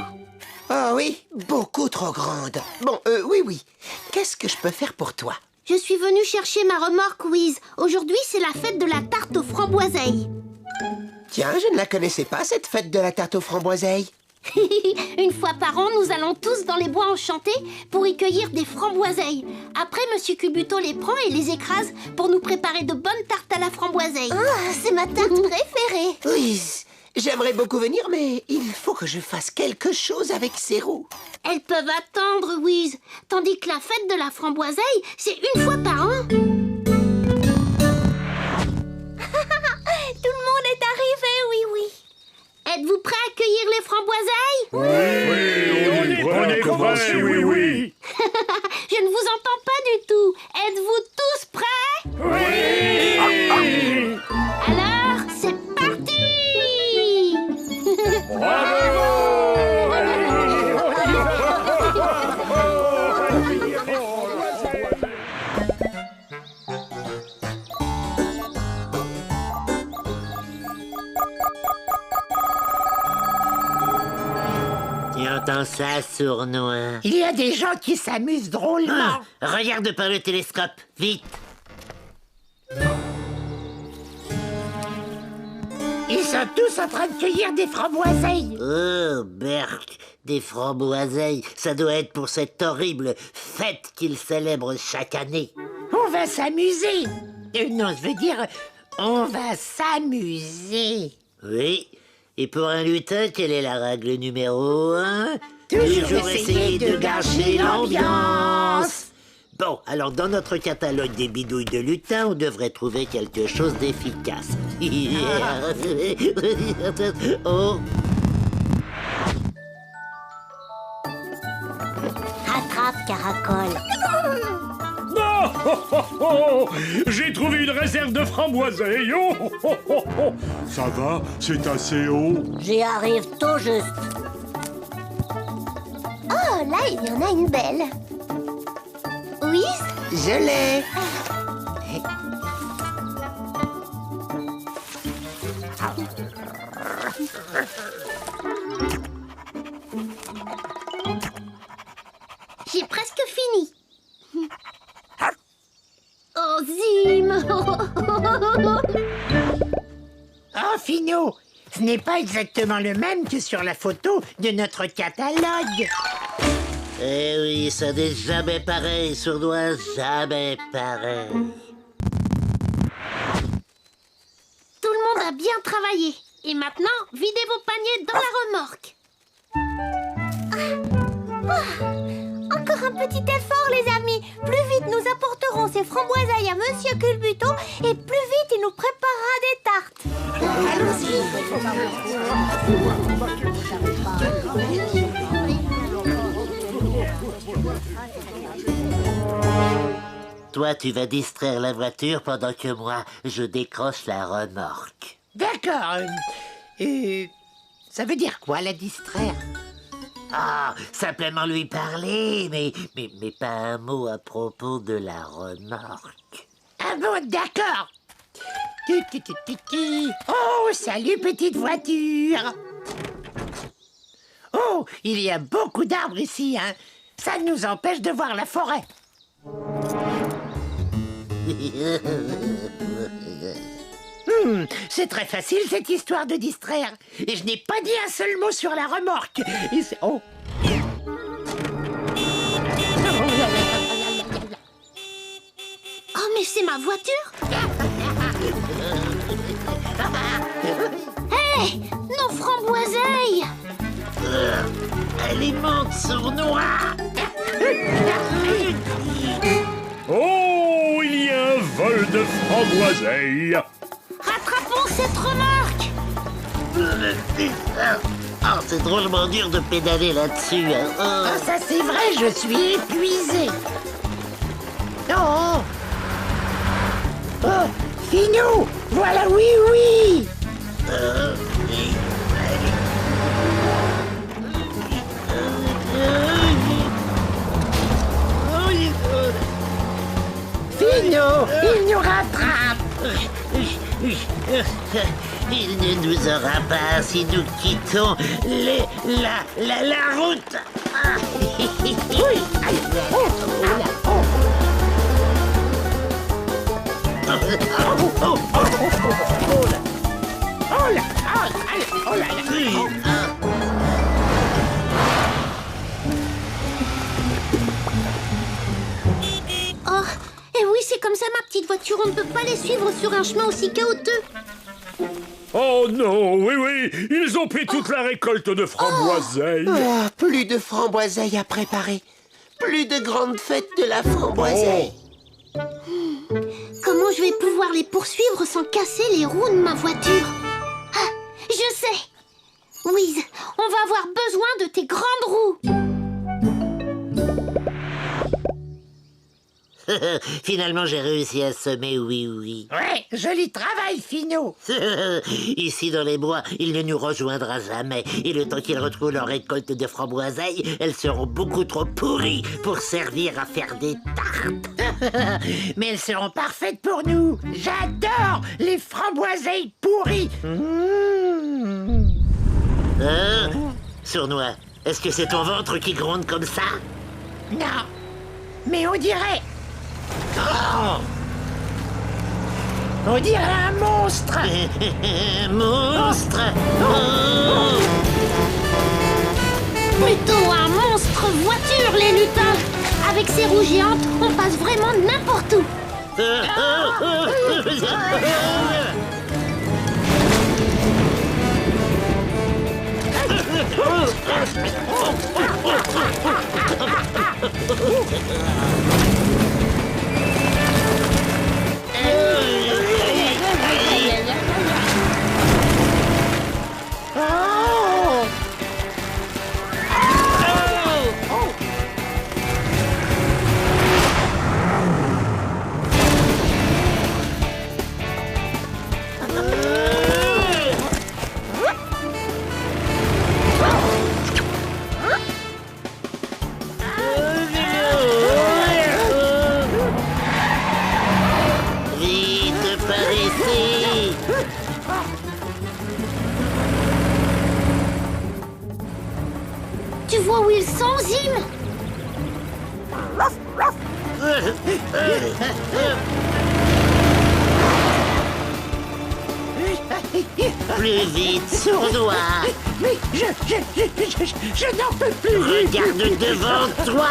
Speaker 3: Oh oui, beaucoup trop grande. Bon, oui. Qu'est-ce que je peux faire pour toi?
Speaker 1: Je suis venue chercher ma remorque Wiz. Aujourd'hui, c'est la fête de la tarte aux framboiseilles.
Speaker 3: Tiens, je ne la connaissais pas, cette fête de la tarte aux framboiseilles.
Speaker 1: Une fois par an, nous allons tous dans les bois enchantés pour y cueillir des framboiseilles. Après, Monsieur Cubuto les prend et les écrase pour nous préparer de bonnes tartes à la framboiseille.
Speaker 2: Ah, c'est ma tarte préférée.
Speaker 3: Oui, j'aimerais beaucoup venir, mais il faut que je fasse quelque chose avec ces roues.
Speaker 1: Elles peuvent attendre, Wiz. Tandis que la fête de la framboiseille, c'est une fois par an.
Speaker 2: Tout le monde est arrivé, oui.
Speaker 1: Êtes-vous prêts à cueillir les framboiseilles?
Speaker 6: Oui, on est prêts, oui.
Speaker 1: Je ne vous entends pas du tout. Êtes-vous tous prêts?
Speaker 4: Oui.
Speaker 1: Alors, c'est parti.
Speaker 7: Tu entends ça, sournois?
Speaker 8: Il y a des gens qui s'amusent drôlement.
Speaker 7: Regarde par le télescope, vite.
Speaker 8: Ils sont tous en train de cueillir des framboiseilles.
Speaker 7: Oh, Berk, des framboiseilles, ça doit être pour cette horrible fête qu'ils célèbrent chaque année.
Speaker 8: On va s'amuser. Non, je veux dire, on va s'amuser.
Speaker 7: Oui, et pour un lutin, quelle est la règle numéro 1?
Speaker 8: Toujours essayer de gâcher l'ambiance.
Speaker 7: Bon, alors dans notre catalogue des bidouilles de lutin, on devrait trouver quelque chose d'efficace. Oh,
Speaker 2: Rattrape, Caracole.
Speaker 6: Non, j'ai trouvé une réserve de framboiseilles. Oh. Ça va, c'est assez haut.
Speaker 2: J'y arrive tout juste. Oh, là, il y en a une belle. Oui,
Speaker 3: Je l'ai.
Speaker 1: J'ai presque fini. Oh, Zim.
Speaker 8: Oh, Finot, ce n'est pas exactement le même que sur la photo de notre catalogue.
Speaker 7: eh oui, ça n'est jamais pareil, sournois, jamais pareil.
Speaker 1: Tout le monde a bien travaillé. Et maintenant, videz vos paniers dans la remorque.
Speaker 2: encore un petit effort, les amis. Plus vite nous apporterons ces framboiseilles à Monsieur Culbuto et plus vite il nous préparera des tartes.
Speaker 7: Toi, tu vas distraire la voiture pendant que moi, je décroche la remorque.
Speaker 8: D'accord. Ça veut dire quoi, la distraire?
Speaker 7: Ah, simplement lui parler, mais pas un mot à propos de la remorque.
Speaker 8: Ah bon, d'accord. Oh, salut, petite voiture. Oh, il y a beaucoup d'arbres ici, hein. Ça nous empêche de voir la forêt. C'est très facile cette histoire de distraire. Et je n'ai pas dit un seul mot sur la remorque. Oh.
Speaker 1: Oh, mais c'est ma voiture. Hé, nos framboiseilles.
Speaker 7: Elle est monte sournois.
Speaker 6: Oh, il y a un vol de framboiseilles.
Speaker 1: Rattrapons cette remorque.
Speaker 7: Oh, c'est drôlement dur de pédaler là-dessus. Hein. Oh.
Speaker 8: Ah, ça c'est vrai, je suis épuisé. Oh, Finou, voilà, oui. Finot, il nous rattrape.
Speaker 7: Il ne nous aura pas si nous quittons la route. Ah.
Speaker 8: Oui. Allez, oh là, oh.
Speaker 7: Oh, oh, oh, oh, oh, là.
Speaker 8: Oh là, allez, oh là là.
Speaker 1: Oh, et oui, c'est comme ça, ma petite voiture. On ne peut pas les suivre sur un chemin aussi chaotique.
Speaker 6: Oh non, oui, ils ont pris toute la récolte de framboiseilles.
Speaker 3: Ah, plus de framboiseilles à préparer. Plus de grande fête de la framboiseille.
Speaker 1: Comment je vais pouvoir les poursuivre sans casser les roues de ma voiture? Ah, je sais! Whiz, on va avoir besoin de tes grandes roues.
Speaker 7: Finalement, j'ai réussi à semer oui.
Speaker 8: Ouais, joli travail, Finot.
Speaker 7: Ici, dans les bois, il ne nous rejoindra jamais. Et le temps qu'ils retrouvent leur récolte de framboiseilles, elles seront beaucoup trop pourries pour servir à faire des tartes.
Speaker 8: Mais elles seront parfaites pour nous. J'adore les framboiseilles pourries.
Speaker 7: Hein? Sournois, est-ce que c'est ton ventre qui gronde comme ça?
Speaker 8: Non, mais on dirait...
Speaker 7: Oh!
Speaker 8: On dirait un monstre.
Speaker 7: Monstre! Oh!
Speaker 1: Plutôt un monstre voiture, les lutins. Avec ces roues géantes, on passe vraiment n'importe où.
Speaker 7: Vite par ici!
Speaker 1: Tu vois où ils sont, Zim?
Speaker 7: Plus vite, sournois!
Speaker 8: Mais je n'en peux plus.
Speaker 7: Regarde devant toi!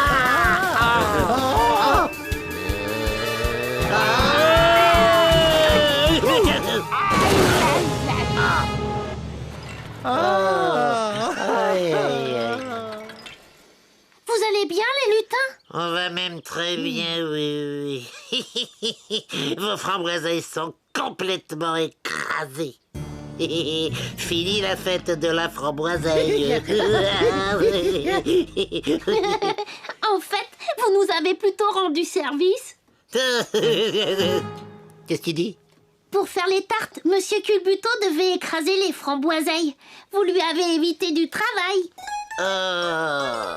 Speaker 1: Vous allez bien, les lutins?
Speaker 7: On va même très bien, oui. Vos framboiseilles sont complètement écrasées. Fini la fête de la framboiseille.
Speaker 1: En fait, vous nous avez plutôt rendu service.
Speaker 7: Qu'est-ce qu'il dit?
Speaker 1: Pour faire les tartes, Monsieur Culbuto devait écraser les framboiseilles. Vous lui avez évité du travail.
Speaker 7: Oh.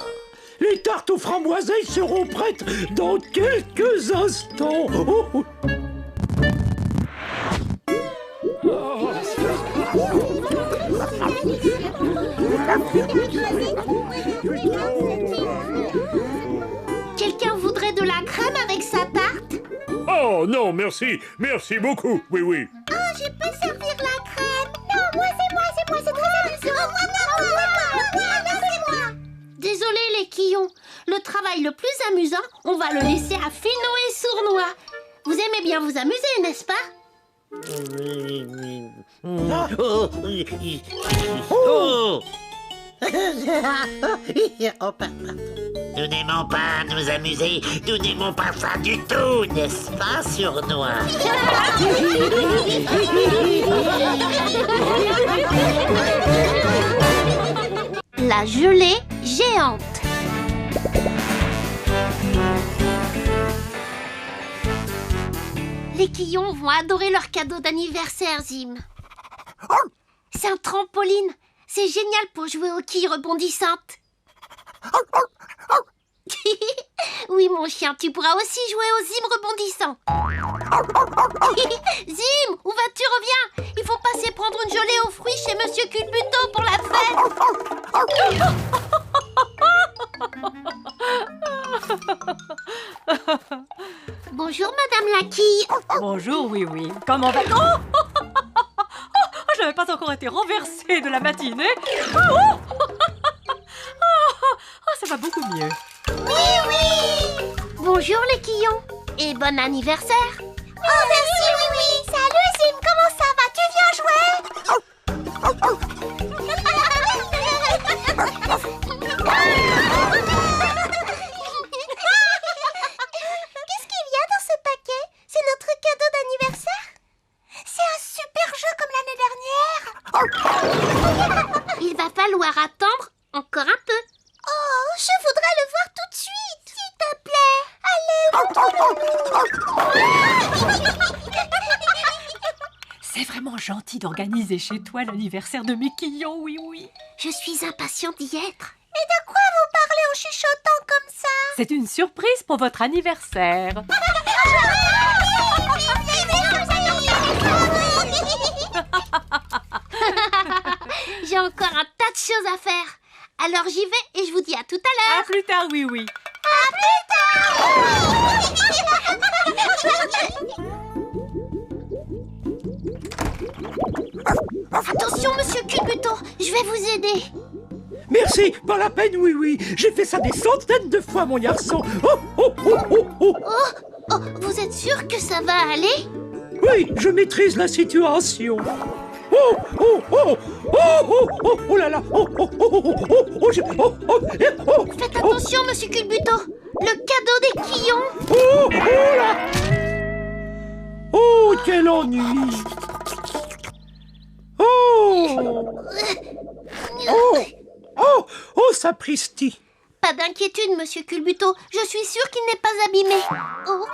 Speaker 4: Les tartes aux framboiseilles seront prêtes dans quelques instants. Oh.
Speaker 1: Quelqu'un voudrait de la crème avec sa tarte?
Speaker 6: Oh non, merci beaucoup, oui.
Speaker 2: Oh, je peux servir la crème. Non, moi, c'est très amusant. Laissez-moi.
Speaker 1: Désolé les quillons, le travail le plus amusant, on va le laisser à Finot et Sournois. Vous aimez bien vous amuser, n'est-ce pas?
Speaker 7: Oh, pardon. Nous n'aimons pas nous amuser, nous n'aimons pas ça du tout, n'est-ce pas, Sournois?
Speaker 1: La gelée géante. Les quillons vont adorer leur cadeau d'anniversaire, Zim. C'est un trampoline. C'est génial pour jouer aux quilles rebondissantes. Oui, mon chien, tu pourras aussi jouer aux Zim rebondissants. Zim, où vas-tu? Reviens. Il faut passer prendre une gelée aux fruits chez Monsieur Culbuto pour la fête. Bonjour, Madame la quille.
Speaker 5: Bonjour, oui, oui. Comment va... Oh je n'avais pas encore été renversée de la matinée. Ça va beaucoup mieux.
Speaker 1: Oui, oui. Bonjour, les quillons. Et bon anniversaire.
Speaker 2: Oh, merci, oui, oui. Salut, Zim, comment ça va? Tu viens jouer? Qu'est-ce qu'il y a dans ce paquet? C'est notre cadeau d'anniversaire? C'est un super jeu comme l'année dernière.
Speaker 1: Il va falloir attendre encore un peu.
Speaker 2: Oh, je voudrais le voir tout de suite. S'il te plaît. Allez,
Speaker 5: C'est vraiment gentil d'organiser chez toi l'anniversaire de mes quillons, oui, oui.
Speaker 1: Je suis impatiente d'y être.
Speaker 2: Et de quoi vous parlez en chuchotant comme ça?
Speaker 5: C'est une surprise pour votre anniversaire.
Speaker 1: J'ai encore un tas de choses à faire. Alors j'y vais et je vous dis à tout à l'heure.
Speaker 5: À plus tard, oui, oui.
Speaker 1: Attention, Monsieur Culbuto, je vais vous aider.
Speaker 4: Merci, pas la peine, oui, oui. J'ai fait ça des centaines de fois, mon garçon. Oh, oh, oh, oh, oh.
Speaker 1: Oh, vous êtes sûr que ça va aller?
Speaker 4: Oui, je maîtrise la situation. Oh, oh, oh, oh, oh, oh, oh là là. Oh, oh, oh, oh, oh, oh, oh, oh, oh.
Speaker 1: Faites attention, Monsieur Culbuto. Le cadeau des quillons.
Speaker 4: Oh, oh là. Oh, quel ennui. Oh. Oh, oh, oh, sapristi.
Speaker 1: Pas d'inquiétude, Monsieur Culbuto. Je suis sûre qu'il n'est pas abîmé. Oh,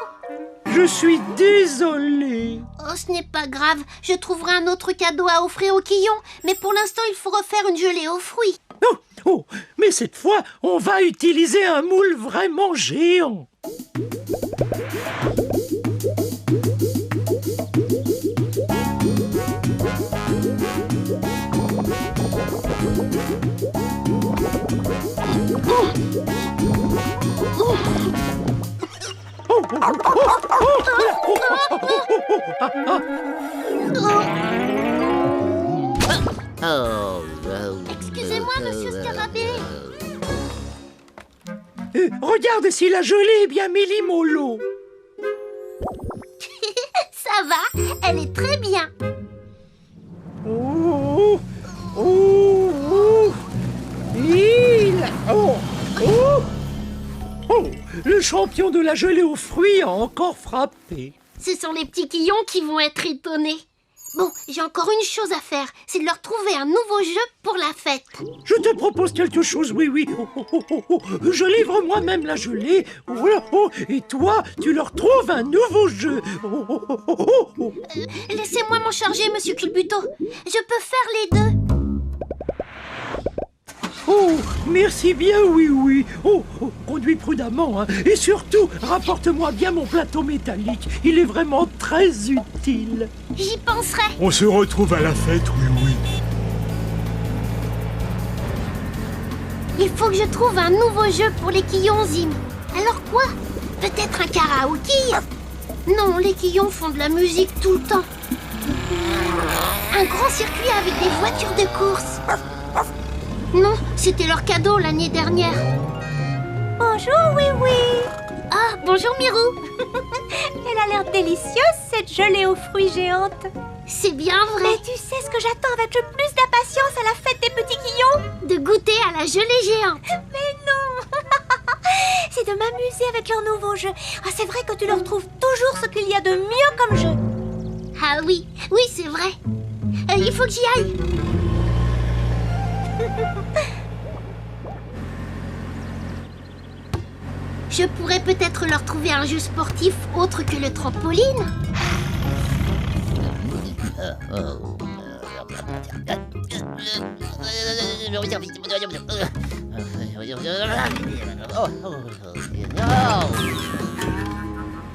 Speaker 4: Je suis désolé.
Speaker 1: ce n'est pas grave. Je trouverai un autre cadeau à offrir aux quillons. Mais pour l'instant, il faut refaire une gelée aux fruits.
Speaker 4: Oh, oh, mais cette fois, on va utiliser un moule vraiment géant.
Speaker 1: Excusez-moi, Monsieur Scarabée.
Speaker 4: Regarde si la gelée est bien millimolo.
Speaker 1: Ça va, elle est très bien.
Speaker 4: Oh, oh, oh, oh, oh, oh, le champion de la gelée aux fruits a encore frappé.
Speaker 1: Ce sont les petits quillons qui vont être étonnés. Bon, j'ai encore une chose à faire, c'est de leur trouver un nouveau jeu pour la fête.
Speaker 4: Je te propose quelque chose, oui, oui. Oh, oh, oh, oh, oh. Je livre moi-même la gelée. Oh, oh, et toi, tu leur trouves un nouveau jeu. Oh, oh, oh, oh, oh, oh.
Speaker 1: Laissez-moi m'en charger, Monsieur Culbuto. Je peux faire les deux.
Speaker 4: Oh, merci bien, oui, oui. Oh, oh, conduis prudemment, hein. Et surtout, rapporte-moi bien mon plateau métallique. Il est vraiment très utile.
Speaker 1: J'y penserai.
Speaker 6: On se retrouve à la fête, oui, oui.
Speaker 1: Il faut que je trouve un nouveau jeu pour les quillons, Zim. Alors quoi? Peut-être un karaoké? Non, les quillons font de la musique tout le temps. Un grand circuit avec des voitures de course. Non, c'était leur cadeau l'année dernière.
Speaker 2: bonjour, oui, oui.
Speaker 1: Ah, bonjour Mirou.
Speaker 2: Elle a l'air délicieuse, cette gelée aux fruits géante.
Speaker 1: C'est bien vrai.
Speaker 2: Mais tu sais ce que j'attends avec le plus d'impatience à la fête des petits quillons?
Speaker 1: De goûter à la gelée géante.
Speaker 2: Mais non. C'est de m'amuser avec leur nouveau jeu. Ah, c'est vrai que tu leur trouves toujours ce qu'il y a de mieux comme jeu.
Speaker 1: Ah oui, oui c'est vrai. Il faut que j'y aille. Je pourrais peut-être leur trouver un jeu sportif autre que le trampoline.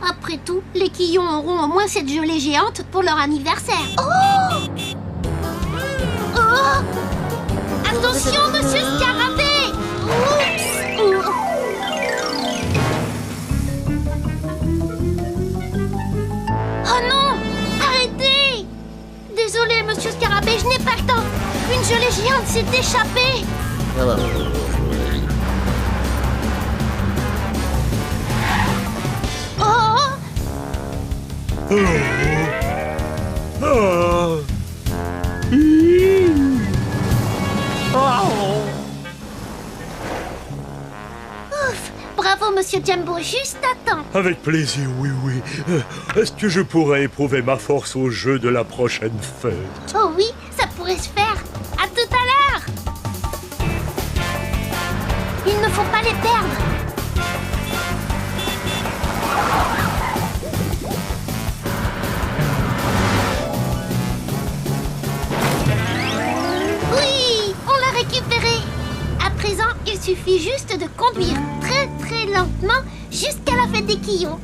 Speaker 1: Après tout, les quillons auront au moins cette gelée géante pour leur anniversaire. Oh! Attention, monsieur Scarabée! Oups! Oh non! Arrêtez! Désolé, monsieur Scarabée, je n'ai pas le temps. Une gelée géante s'est échappée. Oh! Ouf! Bravo, monsieur Jumbo, juste à temps.
Speaker 6: Avec plaisir, oui, oui. Est-ce que je pourrais éprouver ma force au jeu de la prochaine fête?
Speaker 1: Oh oui, ça pourrait se faire. À tout à l'heure. Il ne faut pas les perdre. Oui, on l'a récupéré. À présent, il suffit juste de conduire très très lentement jusqu'à la fête des quillons.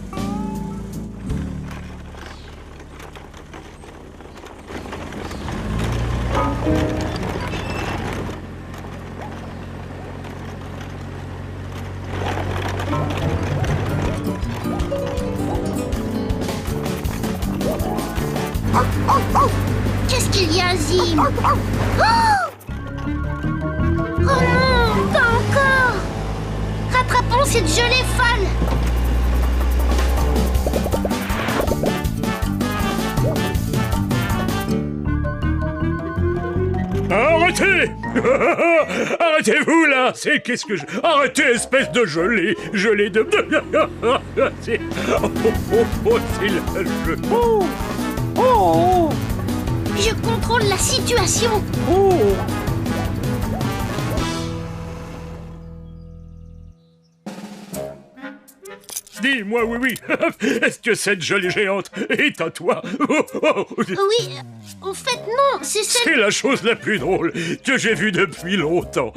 Speaker 1: Qu'est-ce qu'il y a, Zim? Oh non, pas encore! Rattrapons cette gelée folle!
Speaker 6: Arrêtez! Arrêtez-vous là! Qu'est-ce que je... Arrêtez, espèce de gelée! Gelée de... C'est... c'est la gelée.
Speaker 1: Je contrôle la situation!
Speaker 6: Dis-moi, oui, est-ce que cette gelée géante est à toi?
Speaker 1: Oui, en fait non, c'est celle...
Speaker 6: C'est la chose la plus drôle que j'ai vue depuis longtemps.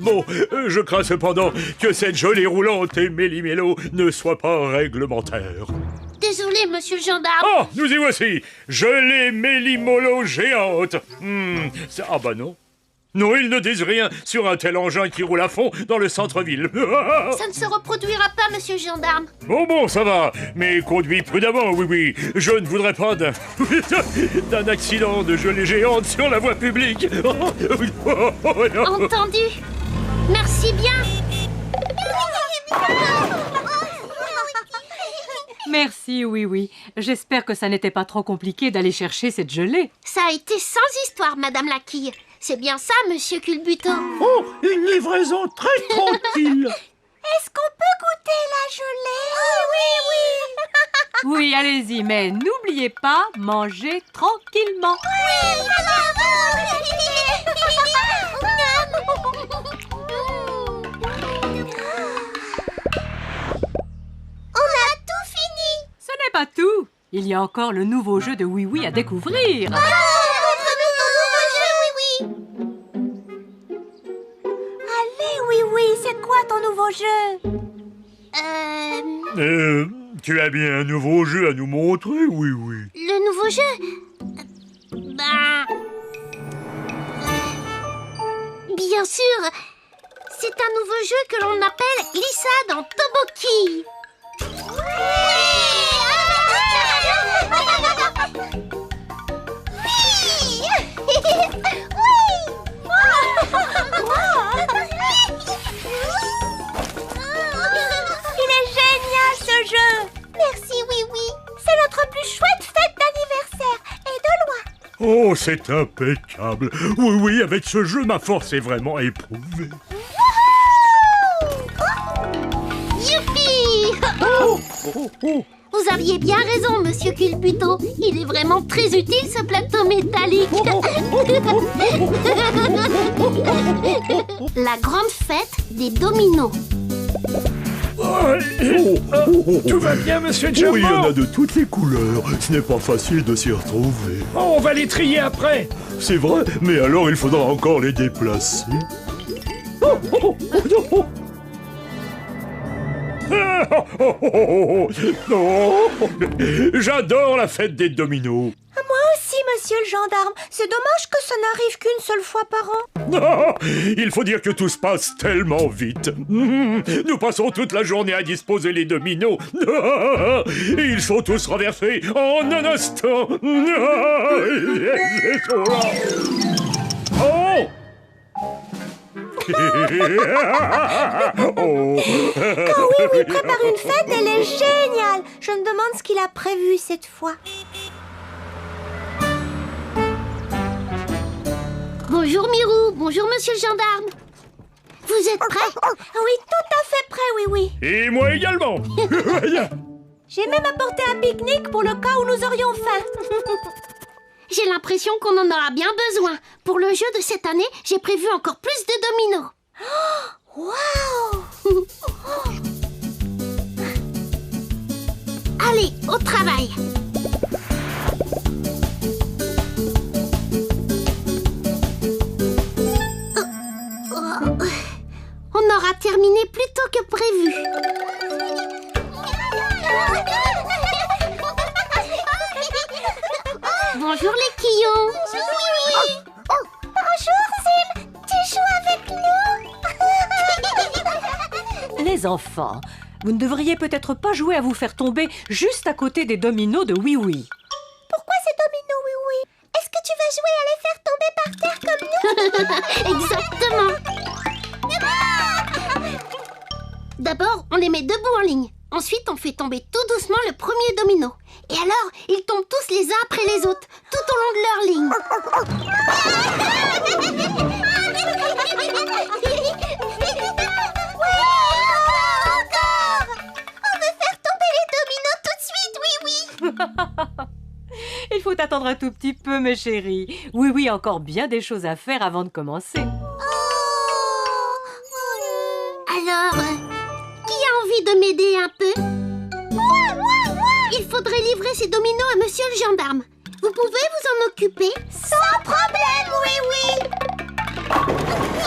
Speaker 6: Bon, je crains cependant que cette gelée roulante et méli-mélo ne soit pas réglementaire.
Speaker 1: Désolé, monsieur le gendarme.
Speaker 6: Oh, nous y voici! Gelée méli-molo géante. Ah bah non. Non, ils ne disent rien sur un tel engin qui roule à fond dans le centre-ville.
Speaker 1: Ça ne se reproduira pas, monsieur le gendarme.
Speaker 6: Bon, ça va. Mais conduis prudemment, oui. Je ne voudrais pas d'un accident de gelée géante sur la voie publique.
Speaker 1: Entendu. Merci bien.
Speaker 5: Merci, oui. J'espère que ça n'était pas trop compliqué d'aller chercher cette gelée.
Speaker 1: Ça a été sans histoire, madame la quille. C'est bien ça, monsieur Culbuto.
Speaker 4: Oh, une livraison très tranquille.
Speaker 2: Est-ce qu'on peut goûter la gelée? Oui.
Speaker 5: Oui, allez-y, mais n'oubliez pas, mangez tranquillement.
Speaker 2: On a tout fini.
Speaker 5: Ce n'est pas tout. Il y a encore le nouveau jeu de Oui à découvrir.
Speaker 2: Oui, c'est quoi ton nouveau jeu?
Speaker 6: Tu as bien un nouveau jeu à nous montrer, oui.
Speaker 1: Le nouveau jeu? Bien sûr. C'est un nouveau jeu que l'on appelle glissade en toboki.
Speaker 2: Merci, oui. C'est notre plus chouette fête d'anniversaire. Et de loin.
Speaker 6: Oh, c'est impeccable. Oui, avec ce jeu, ma force est vraiment éprouvée.
Speaker 1: Youpi! Vous aviez bien raison, monsieur Culbuto. Il est vraiment très utile, ce plateau métallique. La grande fête des dominos.
Speaker 4: Tout va bien, monsieur
Speaker 6: Oh, il y en
Speaker 4: Jumbo?
Speaker 6: a de toutes les couleurs. Ce n'est pas facile de s'y retrouver.
Speaker 4: Oh, on va les trier après.
Speaker 6: C'est vrai, mais alors il faudra encore les déplacer. Non. J'adore la fête des dominos.
Speaker 2: Moi aussi, monsieur le gendarme. C'est dommage que ça n'arrive qu'une seule fois par an.
Speaker 6: Ah, il faut dire que tout se passe tellement vite. Nous passons toute la journée à disposer les dominos. Ah, et ils sont tous renversés en un instant. Oh!
Speaker 2: Quand oui prépare une fête, elle est géniale. Je me demande ce qu'il a prévu cette fois.
Speaker 1: Bonjour Mirou, bonjour monsieur le gendarme. Vous êtes prêts?
Speaker 2: Oui, tout à fait prêt, oui.
Speaker 6: Et moi également.
Speaker 2: J'ai même apporté un pique-nique pour le cas où nous aurions faim.
Speaker 1: J'ai l'impression qu'on en aura bien besoin. Pour le jeu de cette année, j'ai prévu encore plus de dominos.
Speaker 2: Waouh!
Speaker 1: Allez, au travail. On aura terminé plus tôt que prévu. Bonjour les quillons.
Speaker 2: Bonjour Zim, tu joues avec nous?
Speaker 5: Les enfants, vous ne devriez peut-être pas jouer à vous faire tomber juste à côté des dominos de Oui Oui.
Speaker 2: Pourquoi ces dominos, oui? Est-ce que tu vas jouer à les faire tomber par terre comme nous?
Speaker 1: Exactement. D'abord, on les met debout en ligne. Ensuite, on fait tomber tout doucement le premier domino. Et alors, ils tombent tous les uns après les autres, tout au long de leur ligne.
Speaker 2: Encore! On veut faire tomber les dominos tout de suite, oui.
Speaker 5: Il faut attendre un tout petit peu, mes chéris. Oui Oui, encore bien des choses à faire avant de commencer.
Speaker 1: Alors, qui a envie de m'aider un peu? Il faudrait livrer ces dominos à monsieur le gendarme. Vous pouvez vous en occuper?
Speaker 2: Sans problème, oui.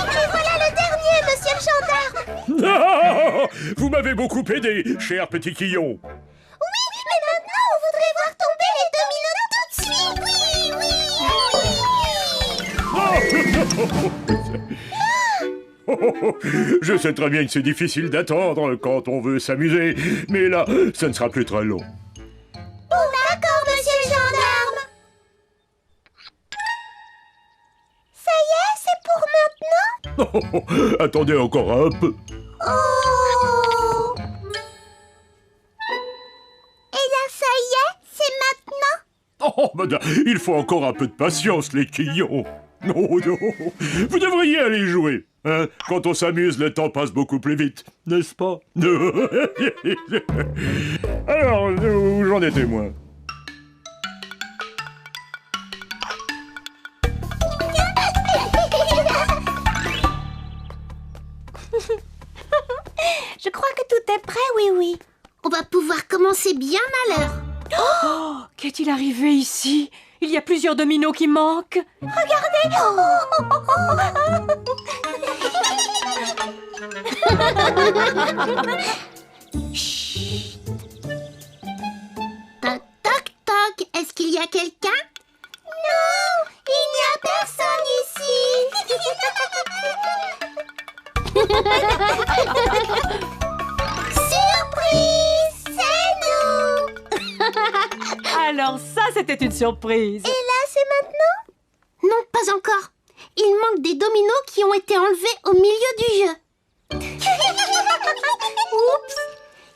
Speaker 2: Et voilà le dernier, monsieur le gendarme.
Speaker 6: Ah, vous m'avez beaucoup aidé, cher petit quillon.
Speaker 2: Oui, mais maintenant, on voudrait voir tomber les dominos tout de suite, oui.
Speaker 6: Je sais très bien que c'est difficile d'attendre quand on veut s'amuser, mais là, ça ne sera plus très long.
Speaker 2: D'accord, monsieur le gendarme. Ça y est, c'est pour maintenant?
Speaker 6: Attendez encore un peu.
Speaker 2: Oh! Et là, ça y est, c'est maintenant?
Speaker 6: Oh, madame, il faut encore un peu de patience, les quillons. Oh non, vous devriez aller jouer. Hein? Quand on s'amuse, le temps passe beaucoup plus vite, n'est-ce pas? Alors, où j'en étais, moi?
Speaker 2: Je crois que tout est prêt, oui.
Speaker 1: On va pouvoir commencer bien à l'heure.
Speaker 5: Oh, qu'est-il arrivé ici? Il y a plusieurs dominos qui manquent.
Speaker 2: Regardez!
Speaker 1: Chut. Toc, toc, toc. Est-ce qu'il y a quelqu'un?
Speaker 2: Non, il n'y a personne ici. Surprise, c'est nous.
Speaker 5: Alors ça, c'était une surprise.
Speaker 2: Et là, c'est maintenant?
Speaker 1: Non, pas encore. Il manque des dominos qui ont été enlevés au milieu du jeu. Oups.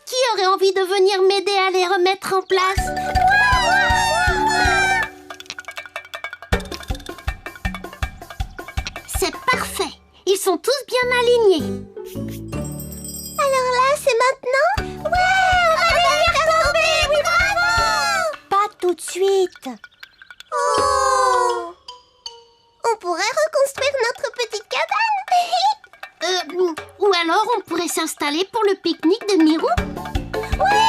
Speaker 1: Qui aurait envie de venir m'aider à les remettre en place? C'est parfait. Ils sont tous bien alignés.
Speaker 2: Alors là, c'est maintenant? Ouais, on va les faire tomber, oui, bravo! Pas tout de suite. Oh! On pourrait reconstruire notre petite cabane.
Speaker 1: Ou alors on pourrait s'installer pour le pique-nique de Mirou.
Speaker 2: Oui,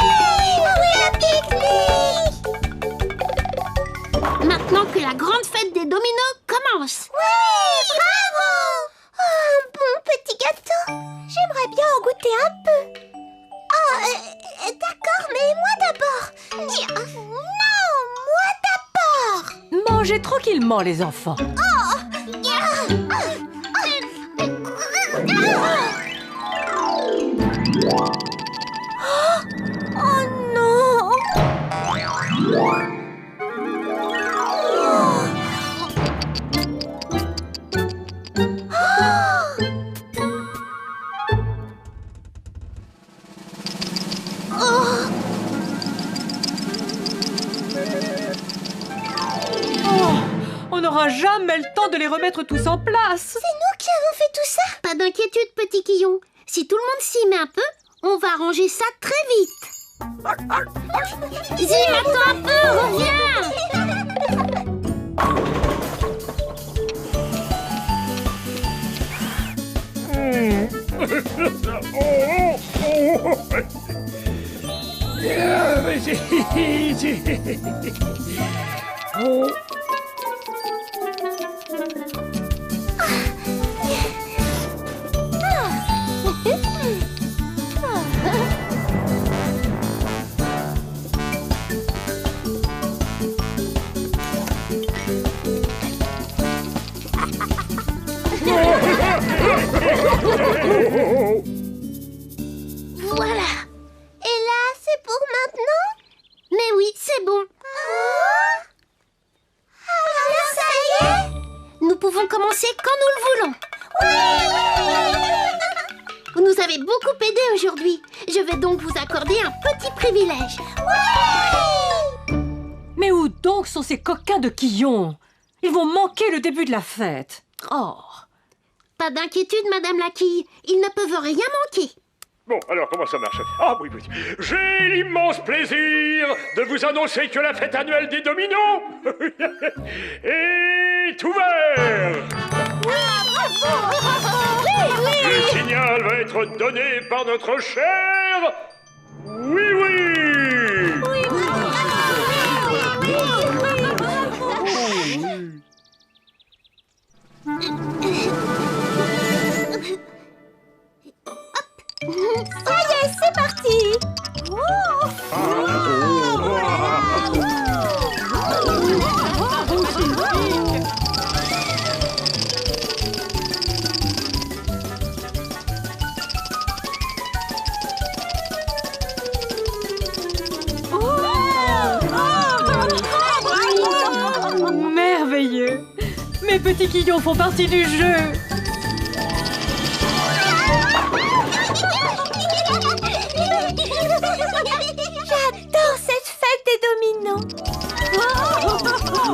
Speaker 2: le pique-nique!
Speaker 1: Maintenant que la grande fête des dominos commence.
Speaker 2: Oui, bravo! Oh, un bon petit gâteau. J'aimerais bien en goûter un peu. Oh, d'accord, mais moi d'abord. Non, moi d'abord.
Speaker 5: Mangez tranquillement, les enfants.
Speaker 2: Oh non!
Speaker 5: On n'aura jamais le temps de les remettre tous en place.
Speaker 2: C'est nous qui avons fait tout ça?
Speaker 1: Pas d'inquiétude, petit Quillon. Si tout le monde s'y met un peu, on va arranger ça très vite. Zim, attends un peu, reviens!
Speaker 4: Oh.
Speaker 1: Voilà.
Speaker 2: Et là, c'est pour maintenant?
Speaker 1: Mais oui, c'est bon.
Speaker 2: Alors ça y est?
Speaker 1: Nous pouvons commencer quand nous le voulons. Vous nous avez beaucoup aidé aujourd'hui. Je vais donc vous accorder un petit privilège.
Speaker 5: Mais où donc sont ces coquins de Quillon? Ils vont manquer le début de la fête. Oh.
Speaker 1: Pas d'inquiétude, Madame la Quille. Ils ne peuvent rien manquer.
Speaker 6: Bon, alors comment ça marche? Ah oui, oui. J'ai l'immense plaisir de vous annoncer que la fête annuelle des dominos est ouverte. Le signal va être donné par notre cher Oui Oui.
Speaker 2: Ça y est, c'est parti!
Speaker 5: Merveilleux. Mes petits Quillons font partie du jeu.
Speaker 2: J'adore cette fête des dominos! Oh, un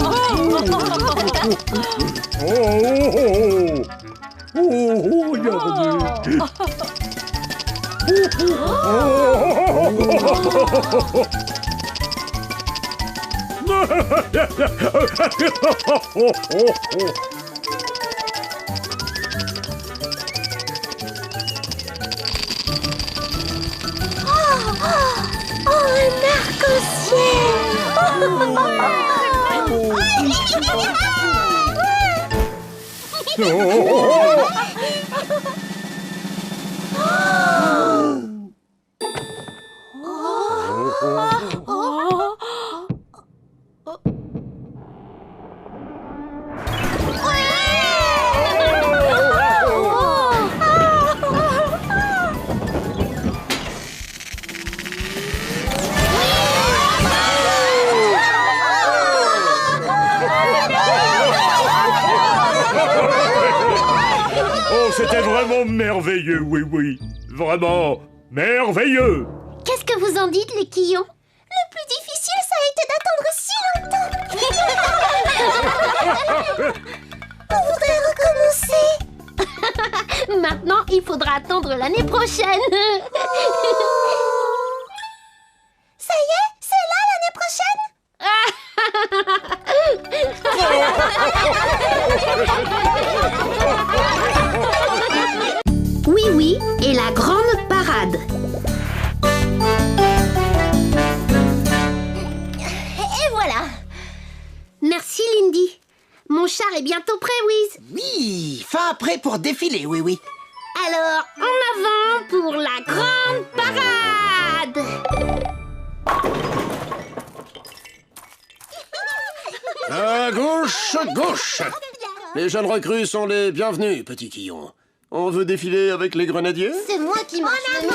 Speaker 6: Oh, c'était vraiment merveilleux, oui, oui. Vraiment merveilleux.
Speaker 1: Qu'est-ce que vous en dites, les Quillons?
Speaker 2: Le plus difficile, ça a été d'attendre si longtemps. On voudrait recommencer.
Speaker 1: Maintenant, il faudra attendre l'année prochaine.
Speaker 2: Ça y est, c'est là l'année prochaine.
Speaker 1: Oui, oui,
Speaker 3: enfin prêts pour défiler, oui, oui.
Speaker 1: Alors, en avant pour la grande parade!
Speaker 9: À gauche, gauche. Les jeunes recrues sont les bienvenus, petit Quillon. On veut défiler avec les grenadiers?
Speaker 2: C'est moi qui marche le mieux.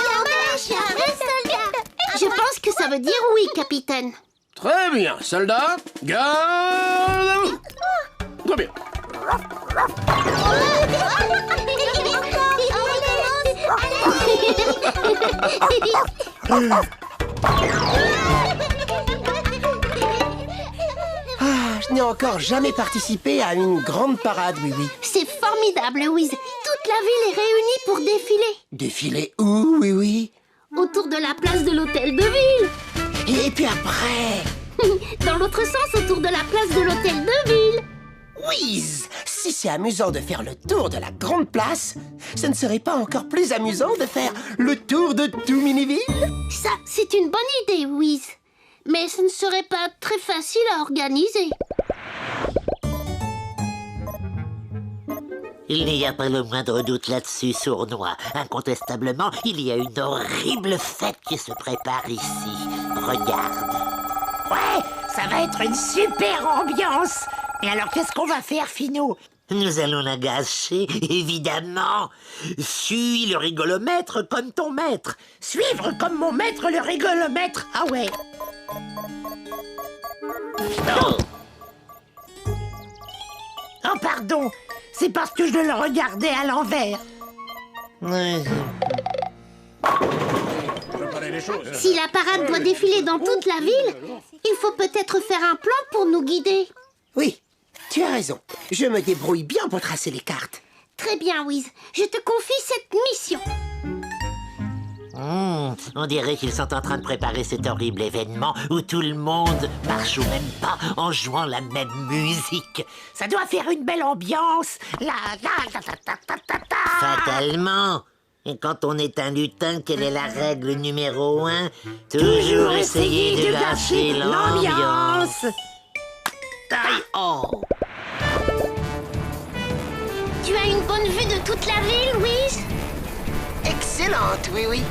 Speaker 1: Je pense que ça veut dire oui, capitaine.
Speaker 9: Très bien, soldats, garde-vous. Très bien.
Speaker 3: Je n'ai encore jamais participé à une grande parade, oui, oui.
Speaker 1: C'est formidable, Wiz. Toute la ville est réunie pour défiler.
Speaker 3: Défiler où, oui, oui?
Speaker 1: Autour de la place de l'hôtel de ville.
Speaker 3: Et puis après?
Speaker 1: Dans l'autre sens, autour de la place de l'hôtel de ville.
Speaker 3: Whiz! Si c'est amusant de faire le tour de la grande place, ce ne serait pas encore plus amusant de faire le tour de tout Miniville?
Speaker 1: Ça, c'est une bonne idée, Wiz. Mais ce ne serait pas très facile à organiser.
Speaker 7: Il n'y a pas le moindre doute là-dessus, Sournois. Incontestablement, il y a une horrible fête qui se prépare ici. Regarde.
Speaker 8: Ouais, ça va être une super ambiance. Et alors, qu'est-ce qu'on va faire, Finot?
Speaker 7: Nous allons la gâcher, évidemment. Suis le rigolomètre comme ton maître.
Speaker 8: Suivre comme mon maître le rigolomètre. Ah ouais.
Speaker 7: Oh.
Speaker 8: Oh, pardon. C'est parce que je le regardais à l'envers.
Speaker 1: Si la parade doit défiler dans toute la ville, il faut peut-être faire un plan pour nous guider.
Speaker 3: Oui, tu as raison. Je me débrouille bien pour tracer les cartes.
Speaker 1: Très bien, Wiz. Je te confie cette mission.
Speaker 7: On dirait qu'ils sont en train de préparer cet horrible événement où tout le monde marche au même pas en jouant la même musique.
Speaker 8: Ça doit faire une belle ambiance.
Speaker 7: Fatalement. Et quand on est un lutin, quelle est la règle numéro 1? Toujours essayer de gâcher l'ambiance. Taille haut.
Speaker 1: Tu as une bonne vue de toute la ville, Wiz?
Speaker 3: Excellente, oui, oui.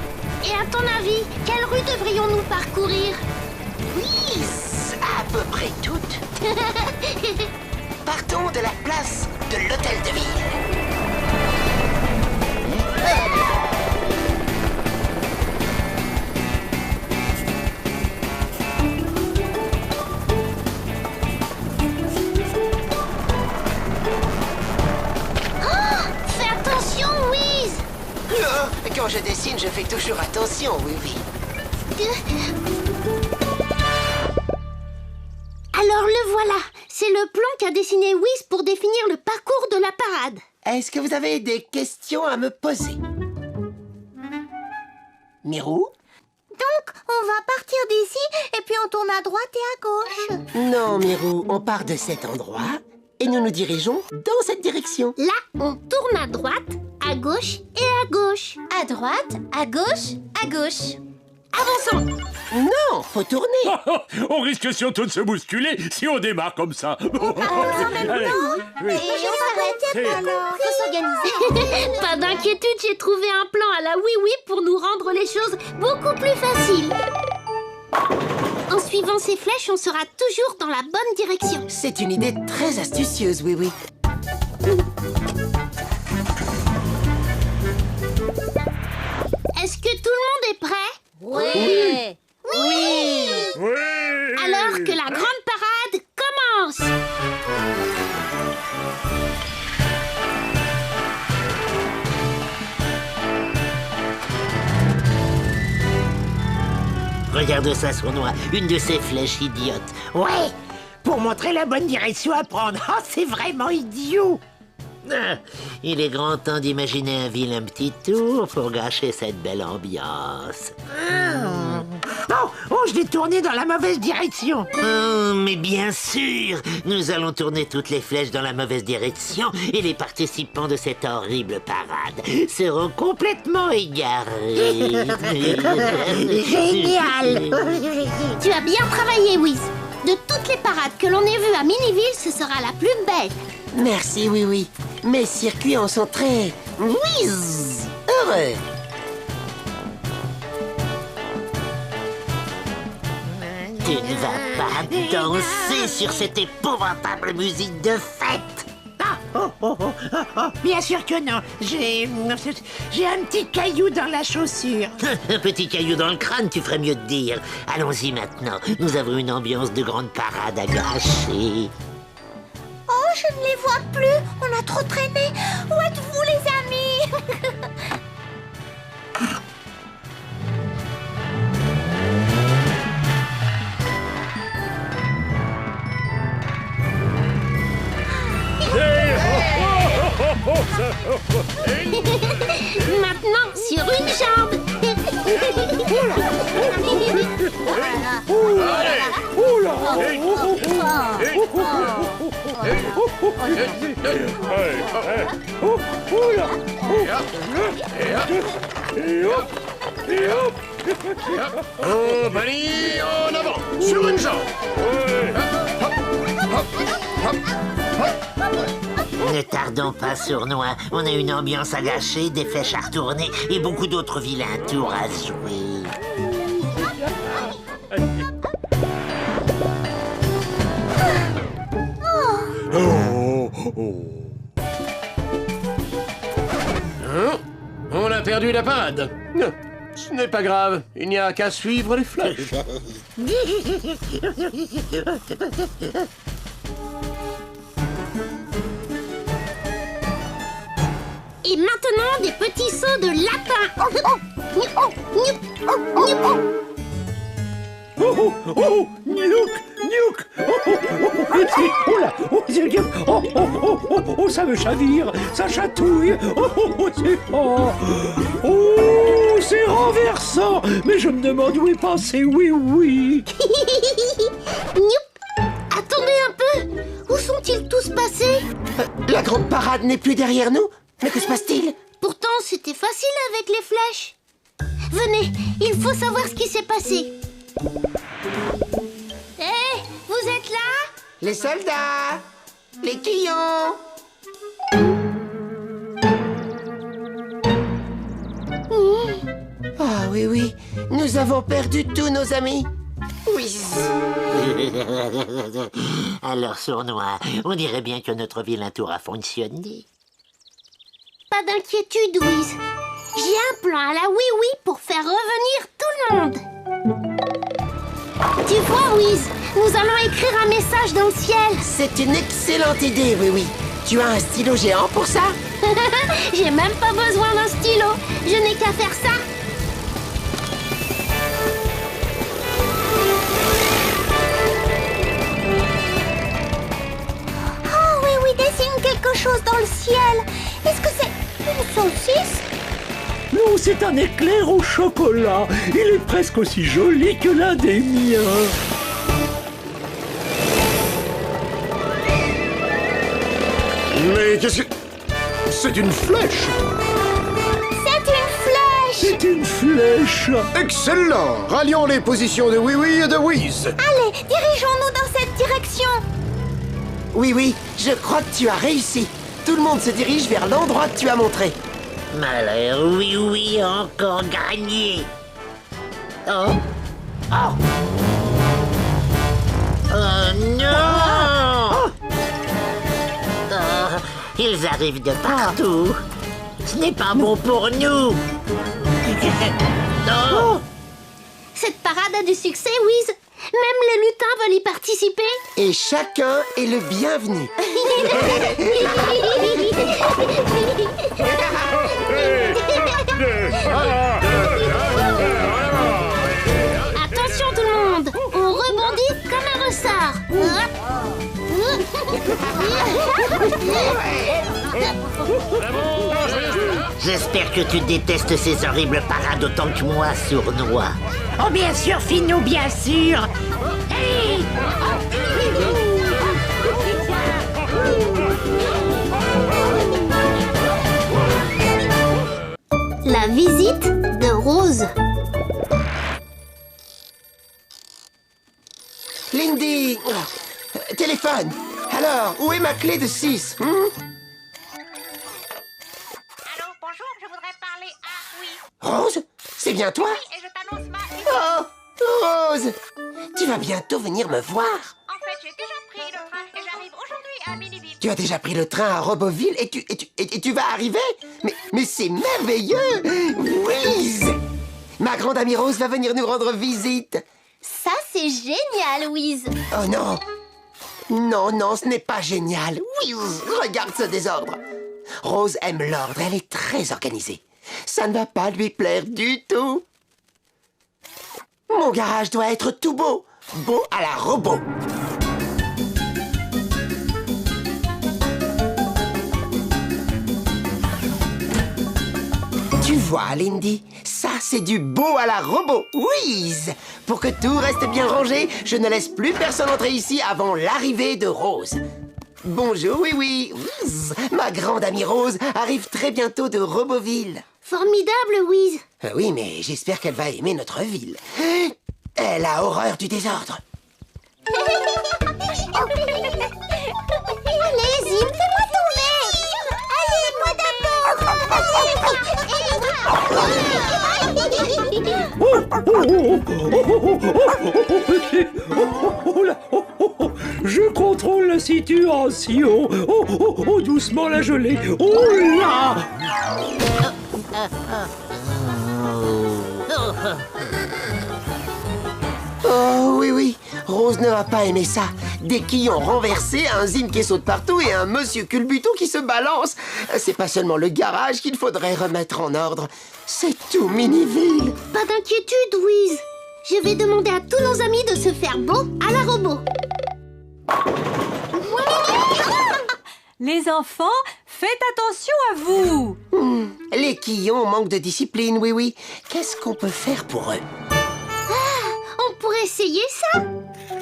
Speaker 1: Et à ton avis, quelle rue devrions-nous parcourir?
Speaker 3: Oui, à peu près toutes. Partons de la place de l'hôtel de ville.
Speaker 1: Fais attention, Wiz!
Speaker 3: Quand je dessine, je fais toujours attention, oui, oui.
Speaker 1: Alors le voilà. C'est le plan qu'a dessiné Wiz pour définir le parcours de la parade.
Speaker 3: Est-ce que vous avez des questions à me poser? Mirou?
Speaker 2: Donc, on va partir d'ici et puis on tourne à droite et à gauche.
Speaker 3: Non, Mirou, on part de cet endroit et nous nous dirigeons dans cette direction.
Speaker 1: Là, on tourne à droite, à gauche et à gauche.
Speaker 2: À droite, à gauche, à gauche.
Speaker 1: Avançons.
Speaker 3: Non, faut tourner.
Speaker 6: On risque surtout de se bousculer si on démarre comme ça. Allez, oui.
Speaker 2: Et on s'arrête alors. Faut s'organiser.
Speaker 1: Pas d'inquiétude, j'ai trouvé un plan à la oui-oui pour nous rendre les choses beaucoup plus faciles. En suivant ces flèches, on sera toujours dans la bonne direction.
Speaker 3: C'est une idée très astucieuse, oui, oui.
Speaker 1: Est-ce que tout le monde est prêt?
Speaker 2: Oui.
Speaker 6: Oui.
Speaker 1: Alors que la grande parade commence.
Speaker 7: Regarde ça, Sournois, une de ces flèches idiotes.
Speaker 8: Ouais, pour montrer la bonne direction à prendre. Oh, c'est vraiment idiot.
Speaker 7: Ah, il est grand temps d'imaginer un vilain petit tour pour gâcher cette belle ambiance.
Speaker 8: Oh, je l'ai tourné dans la mauvaise direction.
Speaker 7: Oh, mais bien sûr, nous allons tourner toutes les flèches dans la mauvaise direction et les participants de cette horrible parade seront complètement égarés.
Speaker 8: Génial.
Speaker 1: Tu as bien travaillé, Wiz. De toutes les parades que l'on ait vues à Miniville, ce sera la plus belle.
Speaker 3: Merci, oui, oui. Mes circuits en sont très... whiz, heureux.
Speaker 7: Tu ne vas pas danser sur cette épouvantable musique de fête.
Speaker 8: Bien sûr que non. J'ai un petit caillou dans la chaussure.
Speaker 7: Un petit caillou dans le crâne, tu ferais mieux de dire. Allons-y maintenant. Nous avons une ambiance de grande parade à gâcher.
Speaker 2: Oh, je ne les vois plus. On a trop traîné. Où êtes-vous, les amis?
Speaker 1: Maintenant, sur une jambe.
Speaker 9: Oh, Bunny, en avant, sur une jambe.
Speaker 7: Ne tardons pas, Sournois. On a une ambiance à gâcher, des flèches à retourner et beaucoup d'autres vilains tours à jouer.
Speaker 9: Hein? On a perdu la parade. Ce n'est pas grave, il n'y a qu'à suivre les flèches.
Speaker 1: Et maintenant, des petits sauts de lapin.
Speaker 4: Oh, oh, oh, Niouk, Niouk. Oh là, oh, ça me chavire, ça chatouille. C'est renversant. Mais je me demande où est passé oui.
Speaker 1: Attendez un peu. Où sont-ils tous passés?
Speaker 3: La grande parade n'est plus derrière nous? Mais que se passe-t-il?
Speaker 1: Pourtant, c'était facile avec les flèches. Venez, il faut savoir ce qui s'est passé. Hé, vous êtes là?
Speaker 3: Les soldats! Les quillons! Ah oui, nous avons perdu tous nos amis. Oui.
Speaker 7: Alors, Sournois, on dirait bien que notre vilain tour a fonctionné.
Speaker 1: Pas d'inquiétude, Wiz. J'ai un plan à la oui-oui pour faire revenir tout le monde. Tu vois, Wiz, nous allons écrire un message dans le ciel.
Speaker 3: C'est une excellente idée, oui. Tu as un stylo géant pour ça?
Speaker 1: J'ai même pas besoin d'un stylo. Je n'ai qu'à faire ça.
Speaker 2: Oh, oui, dessine quelque chose dans le ciel. Est-ce que c'est une saucisse?
Speaker 4: Non, c'est un éclair au chocolat. Il est presque aussi joli que l'un des miens.
Speaker 9: Mais qu'est-ce que... C'est une flèche!
Speaker 2: C'est une flèche!
Speaker 9: Excellent! Rallions les positions de Oui et de Wiz.
Speaker 2: Allez, dirigeons-nous dans cette direction.
Speaker 3: Oui, je crois que tu as réussi. Tout le monde se dirige vers l'endroit que tu as montré.
Speaker 7: Malheur, oui, encore gagné. Oh non! Ils arrivent de partout. Ce n'est pas bon pour nous. Non.
Speaker 1: Cette parade a du succès, Wiz. Même les lutins veulent y participer.
Speaker 3: Et chacun est le bienvenu.
Speaker 1: Attention tout le monde, on rebondit comme un ressort.
Speaker 7: J'espère que tu détestes ces horribles parades autant que moi, Sournois.
Speaker 8: Oh, bien sûr, Finou, bien sûr. Hey!
Speaker 1: La visite de Rose.
Speaker 3: Lindy! Téléphone! Alors, où est ma clé de 6?
Speaker 10: parler à... Oui,
Speaker 3: Rose, c'est bien toi?
Speaker 10: et je t'annonce ma...
Speaker 3: Oh, Rose, tu vas bientôt venir me voir.
Speaker 10: En fait, j'ai déjà pris le train et j'arrive aujourd'hui à Miniville.
Speaker 3: Tu as déjà pris le train à Roboville et tu vas arriver? Mais c'est merveilleux! Whiz! Ma grande amie Rose va venir nous rendre visite.
Speaker 2: Ça, c'est génial, Wiz.
Speaker 3: Oh non! Non, non, ce n'est pas génial. Whiz! Regarde ce désordre. Rose aime l'ordre, elle est très organisée. Ça ne va pas lui plaire du tout. Mon garage doit être tout beau. Beau à la robot. Tu vois, Lindy, ça c'est du beau à la robot. Whiz! Pour que tout reste bien rangé, je ne laisse plus personne entrer ici avant l'arrivée de Rose. Bonjour, oui. Whiz! Ma grande amie Rose arrive très bientôt de Roboville.
Speaker 1: Formidable, Wiz.
Speaker 3: Oui, mais j'espère qu'elle va aimer notre ville. Elle a horreur du désordre.
Speaker 2: Allez, Zim, fais-moi tomber. Allez, moi
Speaker 4: Oh là, je contrôle la situation. Oh, doucement la gelée. Oh là!
Speaker 3: Oh oui, Rose ne va pas aimer ça. Des quillons renversés, un Zim qui saute partout et un monsieur culbuton qui se balance. C'est pas seulement le garage qu'il faudrait remettre en ordre. C'est tout Miniville.
Speaker 1: Pas d'inquiétude, Wiz. Je vais demander à tous nos amis de se faire beau à la robot.
Speaker 5: Les enfants, faites attention à vous.
Speaker 3: Les quillons manquent de discipline, oui. Qu'est-ce qu'on peut faire pour eux?
Speaker 1: On pourrait essayer ça.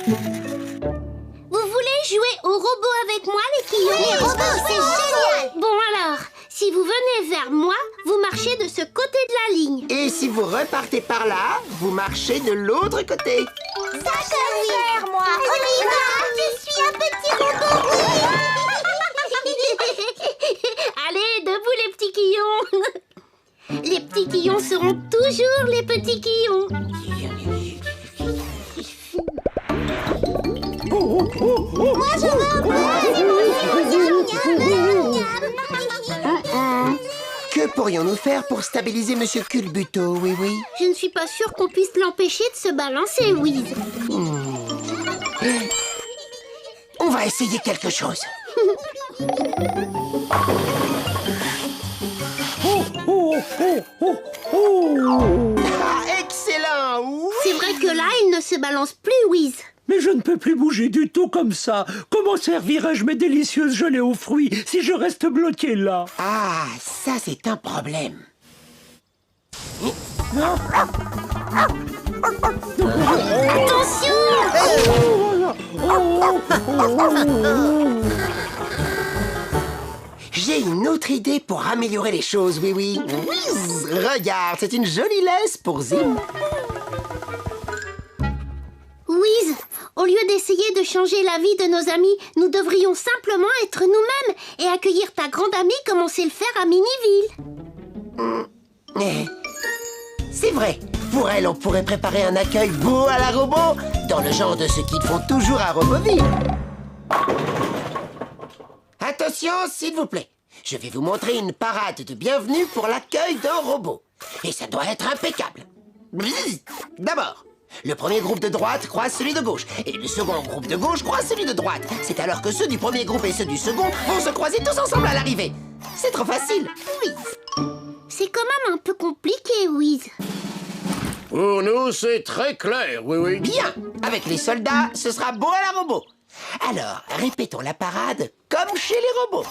Speaker 1: Vous voulez jouer au robot avec moi, les quillons?
Speaker 2: Les robots, c'est génial.
Speaker 1: Bon alors, si vous venez vers moi, vous marchez de ce côté de la ligne.
Speaker 3: Et si vous repartez par là, vous marchez de l'autre côté.
Speaker 2: Ça, je vais faire, moi. On y va. Je suis un petit robot.
Speaker 1: Allez, debout les petits quillons. Les petits quillons seront toujours les petits quillons.
Speaker 2: Moi, je veux un peu.
Speaker 3: Que pourrions-nous faire pour stabiliser Monsieur Culbuto, oui?
Speaker 1: Je ne suis pas sûre qu'on puisse l'empêcher de se balancer, Wiz.
Speaker 3: On va essayer quelque chose. Ah, excellent! Oui.
Speaker 1: C'est vrai que là, il ne se balance plus, Wiz.
Speaker 4: Mais je ne peux plus bouger du tout comme ça. Comment servirai-je mes délicieuses gelées aux fruits si je reste bloqué là?
Speaker 3: Ah, ça c'est un problème. J'ai une autre idée pour améliorer les choses, oui. Whiz! Regarde, c'est une jolie laisse pour Zim.
Speaker 1: Wiz, au lieu d'essayer de changer la vie de nos amis, nous devrions simplement être nous-mêmes et accueillir ta grande amie comme on sait le faire à Miniville.
Speaker 3: C'est vrai. Pour elle, on pourrait préparer un accueil beau à la robot, dans le genre de ce qu'ils font toujours à Roboville. Attention, s'il vous plaît. Je vais vous montrer une parade de bienvenue pour l'accueil d'un robot. Et ça doit être impeccable. Bzzz. D'abord, le premier groupe de droite croise celui de gauche. Et le second groupe de gauche croise celui de droite. C'est alors que ceux du premier groupe et ceux du second vont se croiser tous ensemble à l'arrivée. C'est trop facile. Oui.
Speaker 1: C'est quand même un peu compliqué, Wiz.
Speaker 9: Pour nous, c'est très clair, oui.
Speaker 3: Bien. Avec les soldats, ce sera beau à la robot. Alors, répétons la parade comme chez les robots.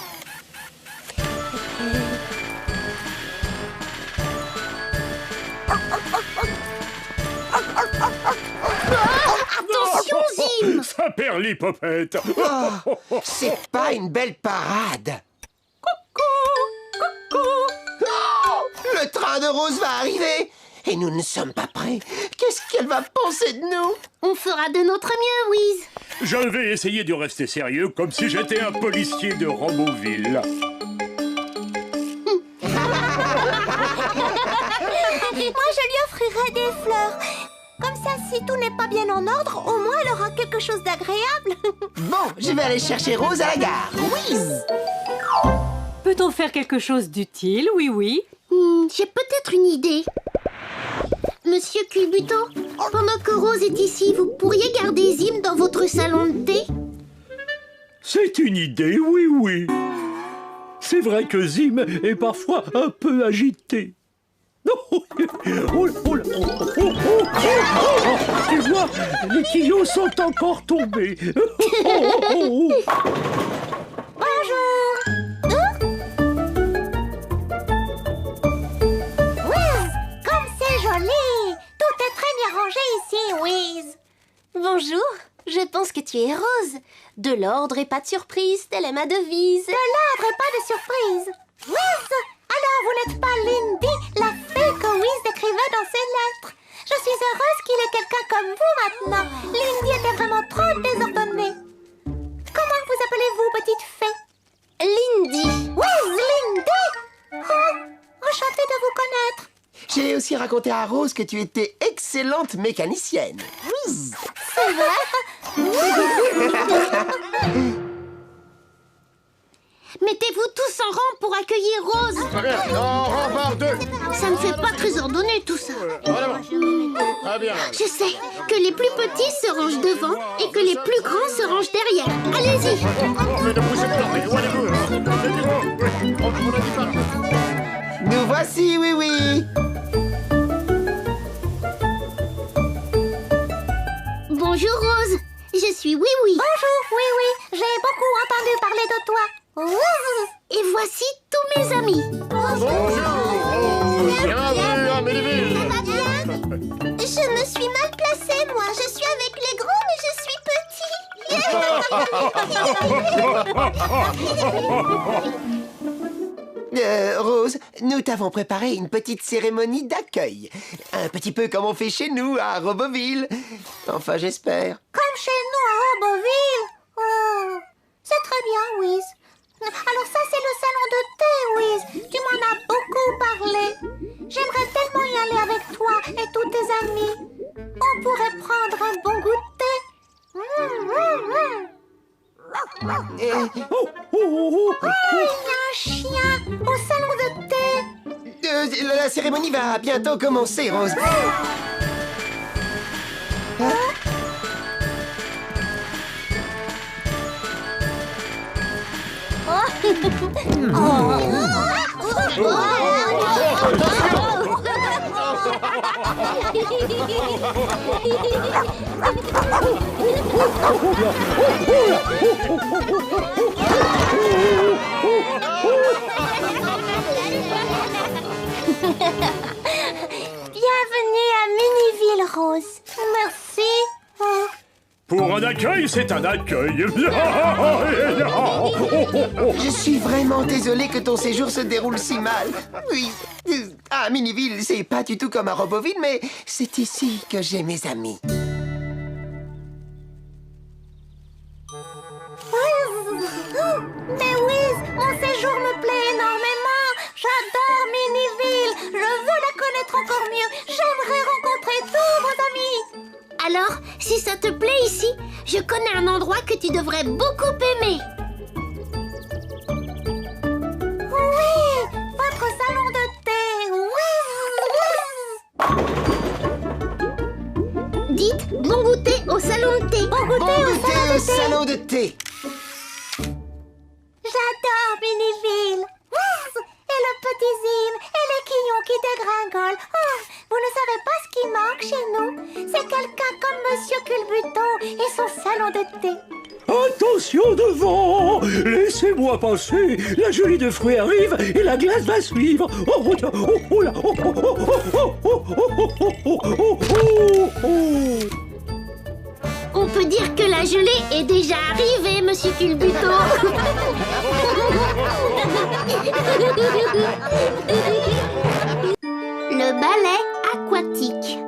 Speaker 1: Attention, Zim!
Speaker 6: Ça perd l'hypopète.
Speaker 3: Oh, c'est pas une belle parade. Coucou! Non! Le train de Rose va arriver et nous ne sommes pas prêts. Qu'est-ce qu'elle va penser de nous?
Speaker 1: On fera de notre mieux, Wiz.
Speaker 6: Je vais essayer de rester sérieux comme si j'étais un policier de Roboville.
Speaker 2: moi je lui offrirai des fleurs. Comme ça, si tout n'est pas bien en ordre, au moins elle aura quelque chose d'agréable.
Speaker 3: Bon, je vais aller chercher Rose à la gare. Oui.
Speaker 5: Peut-on faire quelque chose d'utile, oui?
Speaker 1: J'ai peut-être une idée. Monsieur Culbuto, pendant que Rose est ici, vous pourriez garder Zim dans votre salon de thé?
Speaker 6: C'est une idée, oui. C'est vrai que Zim est parfois un peu agité. Tu vois, les quillots sont encore tombés.
Speaker 2: Bonjour. Wiz, comme c'est joli. Tout est très bien rangé ici, Wiz.
Speaker 11: Bonjour, je pense que tu es Rose. De l'ordre et pas de surprise, telle est ma devise.
Speaker 2: De l'ordre et pas de surprise. Wiz, alors vous n'êtes pas Lindy, la fée que Wiz décrivait dans ses lettres. Je suis heureuse qu'il ait quelqu'un comme vous maintenant. Lindy était vraiment trop désordonnée. Comment vous appelez-vous, petite fée?
Speaker 11: Lindy.
Speaker 2: Wiz, Lindy. Oh, enchantée de vous connaître.
Speaker 3: J'ai aussi raconté à Rose que tu étais excellente mécanicienne.
Speaker 2: C'est vrai?
Speaker 1: Mettez-vous tous en rang pour accueillir Rose.
Speaker 9: Très bien, en rang par deux.
Speaker 1: Ça ne fait pas très ordonné tout ça.
Speaker 9: Très bien.
Speaker 1: Je sais que les plus petits se rangent devant et que les plus grands se rangent derrière. Allez-y.
Speaker 9: Mais ne poussez pas, mais éloignez-vous. On a dit pas.
Speaker 3: Nous voici, oui.
Speaker 1: Bonjour Rose, je suis Oui.
Speaker 2: Bonjour, oui. J'ai beaucoup entendu parler de toi.
Speaker 1: Et voici tous mes amis.
Speaker 9: Bonjour. Bienvenue à Méniville.
Speaker 2: Ça va bien? Je me suis mal placée, moi. Je suis avec les gros, mais je suis petit.
Speaker 3: Rose, nous t'avons préparé une petite cérémonie d'accueil. Un petit peu comme on fait chez nous, à Roboville. Enfin, j'espère.
Speaker 2: Comme chez nous à Roboville. Oh, c'est très bien, Wiz. Alors ça, c'est le salon de thé, Wiz. Tu m'en as beaucoup parlé. J'aimerais tellement y aller avec toi et tous tes amis. On pourrait prendre un bon goût de thé. Oh, il y a un chien au salon de thé.
Speaker 3: La cérémonie va bientôt commencer, Rose.
Speaker 2: Bienvenue à Méniville, Rose. Merci.
Speaker 6: Pour un accueil, c'est un accueil.
Speaker 3: Je suis vraiment désolé que ton séjour se déroule si mal. Oui, à Miniville, c'est pas du tout comme à Roboville, mais c'est ici que j'ai mes amis.
Speaker 2: Mais Wiz, mon séjour me plaît énormément. J'adore Miniville. Je veux la connaître encore mieux. J'aimerais rencontrer tous vos amis.
Speaker 1: Alors, si ça te plaît ici, je connais un endroit que tu devrais beaucoup aimer.
Speaker 2: Oui, votre salon de thé. Oui.
Speaker 1: Dites bon goûter au salon de thé.
Speaker 2: Bon goûter au salon de thé.
Speaker 3: Salon de thé.
Speaker 2: J'adore Miniville. Et le petit Zim et les quillons qui dégringolent. Oh, vous ne savez pas ce qui manque chez nous. C'est quelqu'un comme Monsieur Culbuto et son salon de thé.
Speaker 6: Attention devant! Laissez-moi passer! La gelée de fruits arrive et la glace va suivre! Oh là!
Speaker 1: On peut dire que la gelée est déjà arrivée, Monsieur Culbuto. Le ballet aquatique.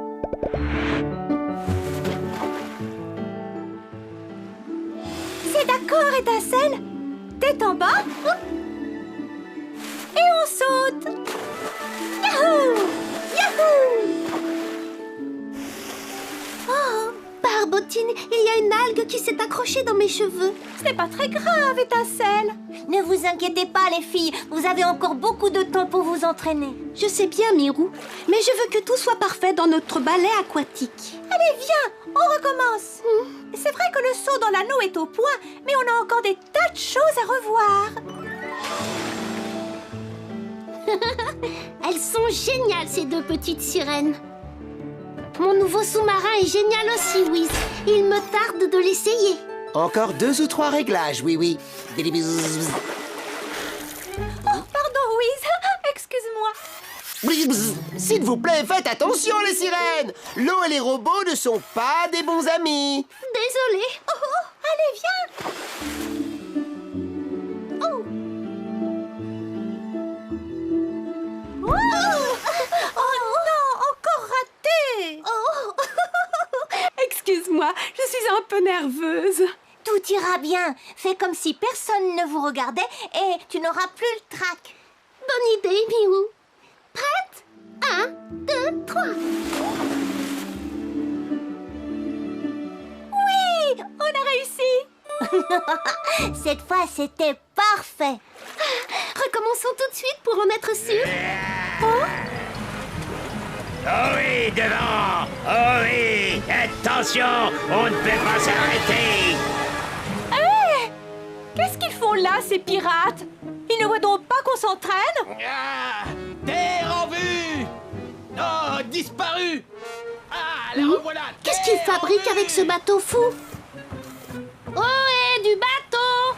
Speaker 2: C'est d'accord, étincelle. Tête en bas. Et on saute. Yahoo! Yahoo!
Speaker 1: une algue qui s'est accrochée dans mes cheveux.
Speaker 5: Ce n'est pas très grave, Étincelle.
Speaker 2: Ne vous inquiétez pas, les filles. Vous avez encore beaucoup de temps pour vous entraîner.
Speaker 1: Je sais bien, Mirou, mais je veux que tout soit parfait dans notre ballet aquatique.
Speaker 2: Allez, viens, on recommence. C'est vrai que le saut dans l'anneau est au point, mais on a encore des tas de choses à revoir.
Speaker 1: Elles sont géniales, ces deux petites sirènes. Mon nouveau sous-marin est génial aussi, Wiz. Il me tarde de l'essayer.
Speaker 3: Encore 2 ou 3 réglages, oui, oui. Bidibizz.
Speaker 2: Pardon, Wiz. Excuse-moi.
Speaker 3: Bidibizz. S'il vous plaît, faites attention, les sirènes. L'eau et les robots ne sont pas des bons amis.
Speaker 1: Désolée.
Speaker 2: Allez, viens. Oh non, encore raté.
Speaker 5: Excuse-moi, je suis un peu nerveuse.
Speaker 2: Tout ira bien. Fais comme si personne ne vous regardait et tu n'auras plus le trac.
Speaker 1: Bonne idée, Mirou. Prête? 1, 2, 3.
Speaker 2: Oui, on a réussi. Cette fois, c'était parfait.
Speaker 1: Recommençons tout de suite pour en être sûr.
Speaker 7: Oh oui, devant! Oh oui! Attention! On ne peut pas s'arrêter!
Speaker 5: Qu'est-ce qu'ils font là, ces pirates? Ils ne voient donc pas qu'on s'entraîne?
Speaker 12: Terre en vue! Oh, disparu! Ah, la revoilà!
Speaker 1: Qu'est-ce qu'ils fabriquent avec ce bateau fou? Oh, du bateau!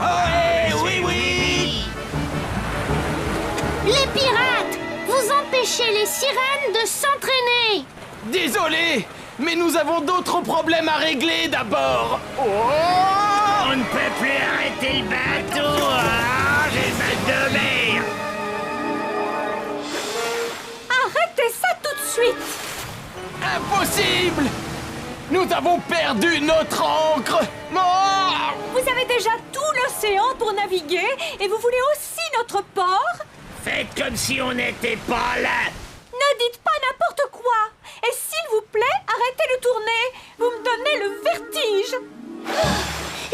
Speaker 12: Oh, oui, oui!
Speaker 1: Les pirates! Vous empêchez les sirènes de s'entraîner!
Speaker 12: Désolé, mais nous avons d'autres problèmes à régler d'abord. Oh!
Speaker 7: On ne peut plus arrêter le bateau! Ah, j'ai mal de mer!
Speaker 5: Arrêtez ça tout de suite!
Speaker 12: Impossible! Nous avons perdu notre ancre! Oh!
Speaker 5: Vous avez déjà tout l'océan pour naviguer et vous voulez aussi notre port?
Speaker 7: Faites comme si on n'était pas là!
Speaker 5: Ne dites pas n'importe quoi! Et s'il vous plaît, arrêtez de tourner! Vous me donnez le vertige!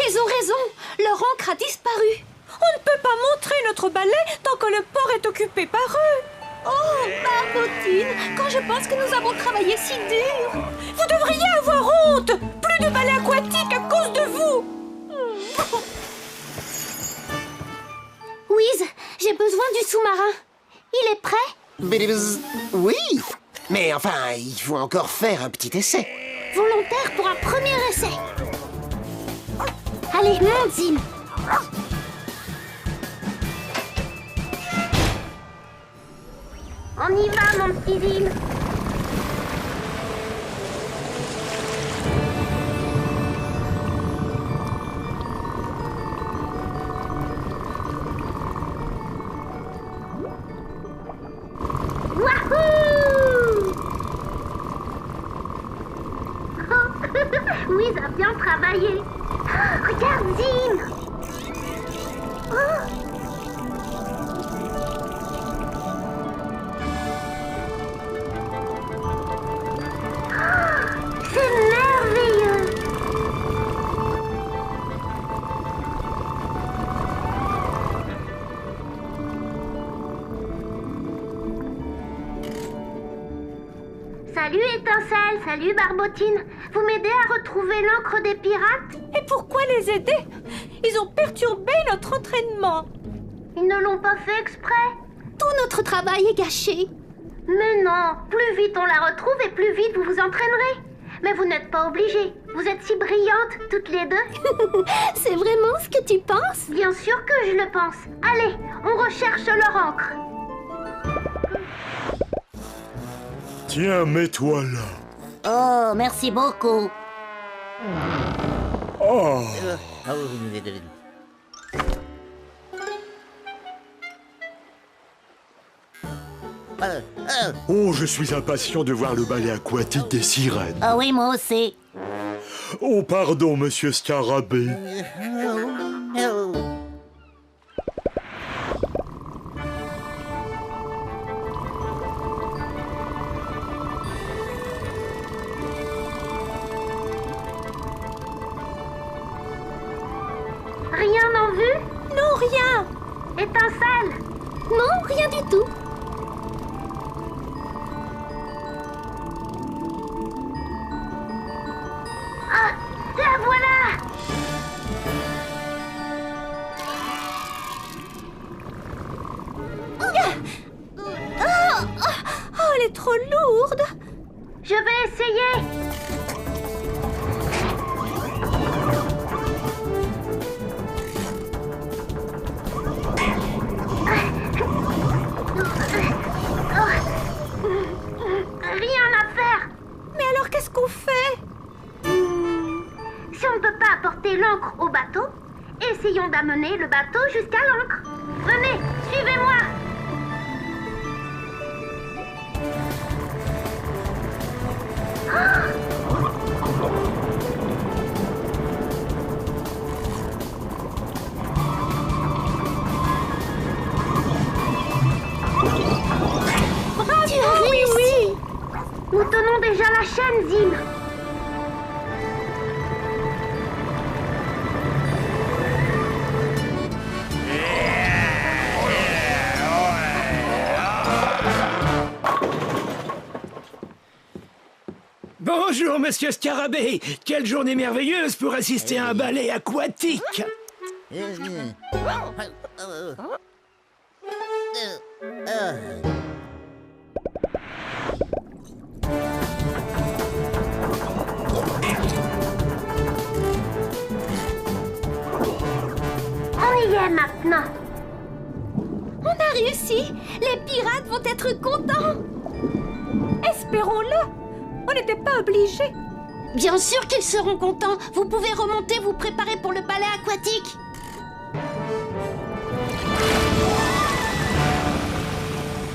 Speaker 1: Ils ont raison! Leur ancre a disparu!
Speaker 5: On ne peut pas montrer notre balai tant que le port est occupé par eux!
Speaker 1: Oh, Barbotine! Quand je pense que nous avons travaillé si dur!
Speaker 5: Vous devriez avoir honte! Plus de balai aquatique à cause de vous!
Speaker 1: Wiz, j'ai besoin du sous-marin. Il est prêt?
Speaker 3: Bidibizz. Oui, mais enfin, il faut encore faire un petit essai.
Speaker 1: Volontaire pour un premier essai. Allez, monte, Zim. On y va, mon petit Zim. Wahoo! Wiz a bien travaillé. Regarde, Zim. C'est merveilleux. Salut Étincelle, salut Barbotine. Vous m'aidez à retrouver l'encre des pirates?
Speaker 5: Et pourquoi les aider? Ils ont perturbé notre entraînement.
Speaker 1: Ils ne l'ont pas fait exprès. Tout notre travail est gâché. Mais non, plus vite on la retrouve et plus vite vous vous entraînerez. Mais vous n'êtes pas obligés. Vous êtes si brillantes, toutes les deux. C'est vraiment ce que tu penses? Bien sûr que je le pense. Allez, on recherche leur encre.
Speaker 6: Tiens, mets-toi là.
Speaker 2: Oh, merci beaucoup.
Speaker 6: Oh, oh, je suis impatient de voir le ballet aquatique des sirènes.
Speaker 2: Ah oui, moi aussi.
Speaker 6: Oh, pardon, monsieur Scarabée.
Speaker 1: Étincelle! Non, rien du tout. Ah, la voilà!
Speaker 5: Oh, elle est trop lourde.
Speaker 1: Je vais essayer. Rien à faire.
Speaker 5: Mais alors qu'est-ce qu'on fait?
Speaker 1: Si on ne peut pas apporter l'encre au bateau, essayons d'amener le bateau jusqu'à l'encre. Venez, suivez-moi.
Speaker 5: Bravo, oui, oui.
Speaker 1: Nous tenons déjà la chaîne, Zim.
Speaker 4: Bonjour, monsieur Scarabée. Quelle journée merveilleuse pour assister à un ballet aquatique.
Speaker 1: On y est maintenant.
Speaker 5: On a réussi. Les pirates vont être contents. Espérons-le. On n'était pas obligés.
Speaker 1: Bien sûr qu'ils seront contents. Vous pouvez remonter, vous préparer pour le ballet aquatique.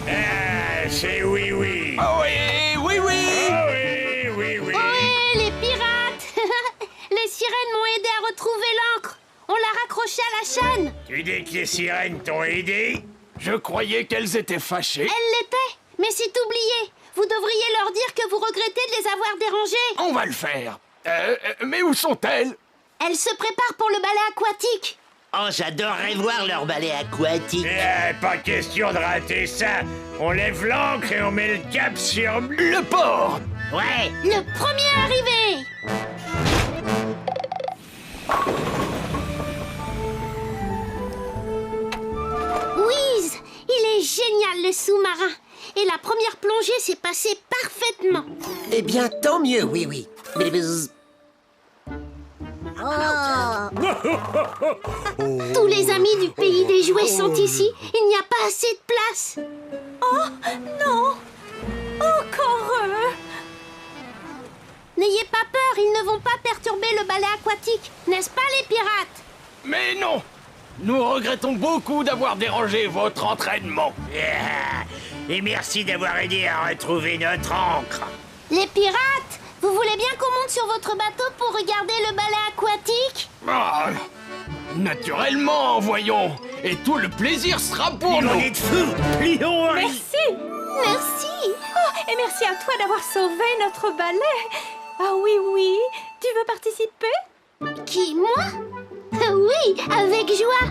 Speaker 6: Ah, c'est oui, oui.
Speaker 12: Oh oui, oui, oui.
Speaker 6: Oh oui, oui, oui.
Speaker 1: Ohé, les pirates. Les sirènes m'ont aidé à retrouver l'encre. On l'a raccrochée à la chaîne.
Speaker 6: Tu dis que les sirènes t'ont aidé?
Speaker 12: Je croyais qu'elles étaient fâchées.
Speaker 1: Elles l'étaient, mais c'est oublié. Vous devriez leur dire que vous regrettez de les avoir dérangées.
Speaker 12: On va le faire. Mais où sont-elles?
Speaker 1: Elles se préparent pour le ballet aquatique.
Speaker 7: Oh, j'adorerais voir leur ballet aquatique.
Speaker 6: Pas question de rater ça. On lève l'ancre et on met le cap sur
Speaker 12: Le port.
Speaker 7: Ouais.
Speaker 1: Le premier arrivé. Whiz, il est génial le sous-marin. Et la première plongée s'est passée parfaitement.
Speaker 3: Eh bien, tant mieux, oui, oui.
Speaker 1: Tous les amis du pays des jouets sont ici. Il n'y a pas assez de place.
Speaker 5: Oh, non. Encore eux.
Speaker 1: N'ayez pas peur, ils ne vont pas perturber le ballet aquatique. N'est-ce pas les pirates?
Speaker 12: Mais non. Nous regrettons beaucoup d'avoir dérangé votre entraînement.
Speaker 7: Et merci d'avoir aidé à retrouver notre encre.
Speaker 1: Les pirates, vous voulez bien qu'on monte sur votre bateau pour regarder le ballet aquatique?
Speaker 12: Ah, naturellement, voyons. Et tout le plaisir sera pour nous.
Speaker 7: On est de fous.
Speaker 5: Merci. Merci. Oh, et merci à toi d'avoir sauvé notre ballet. Ah oui, oui. Tu veux participer?
Speaker 1: Qui, moi? Oui, avec joie.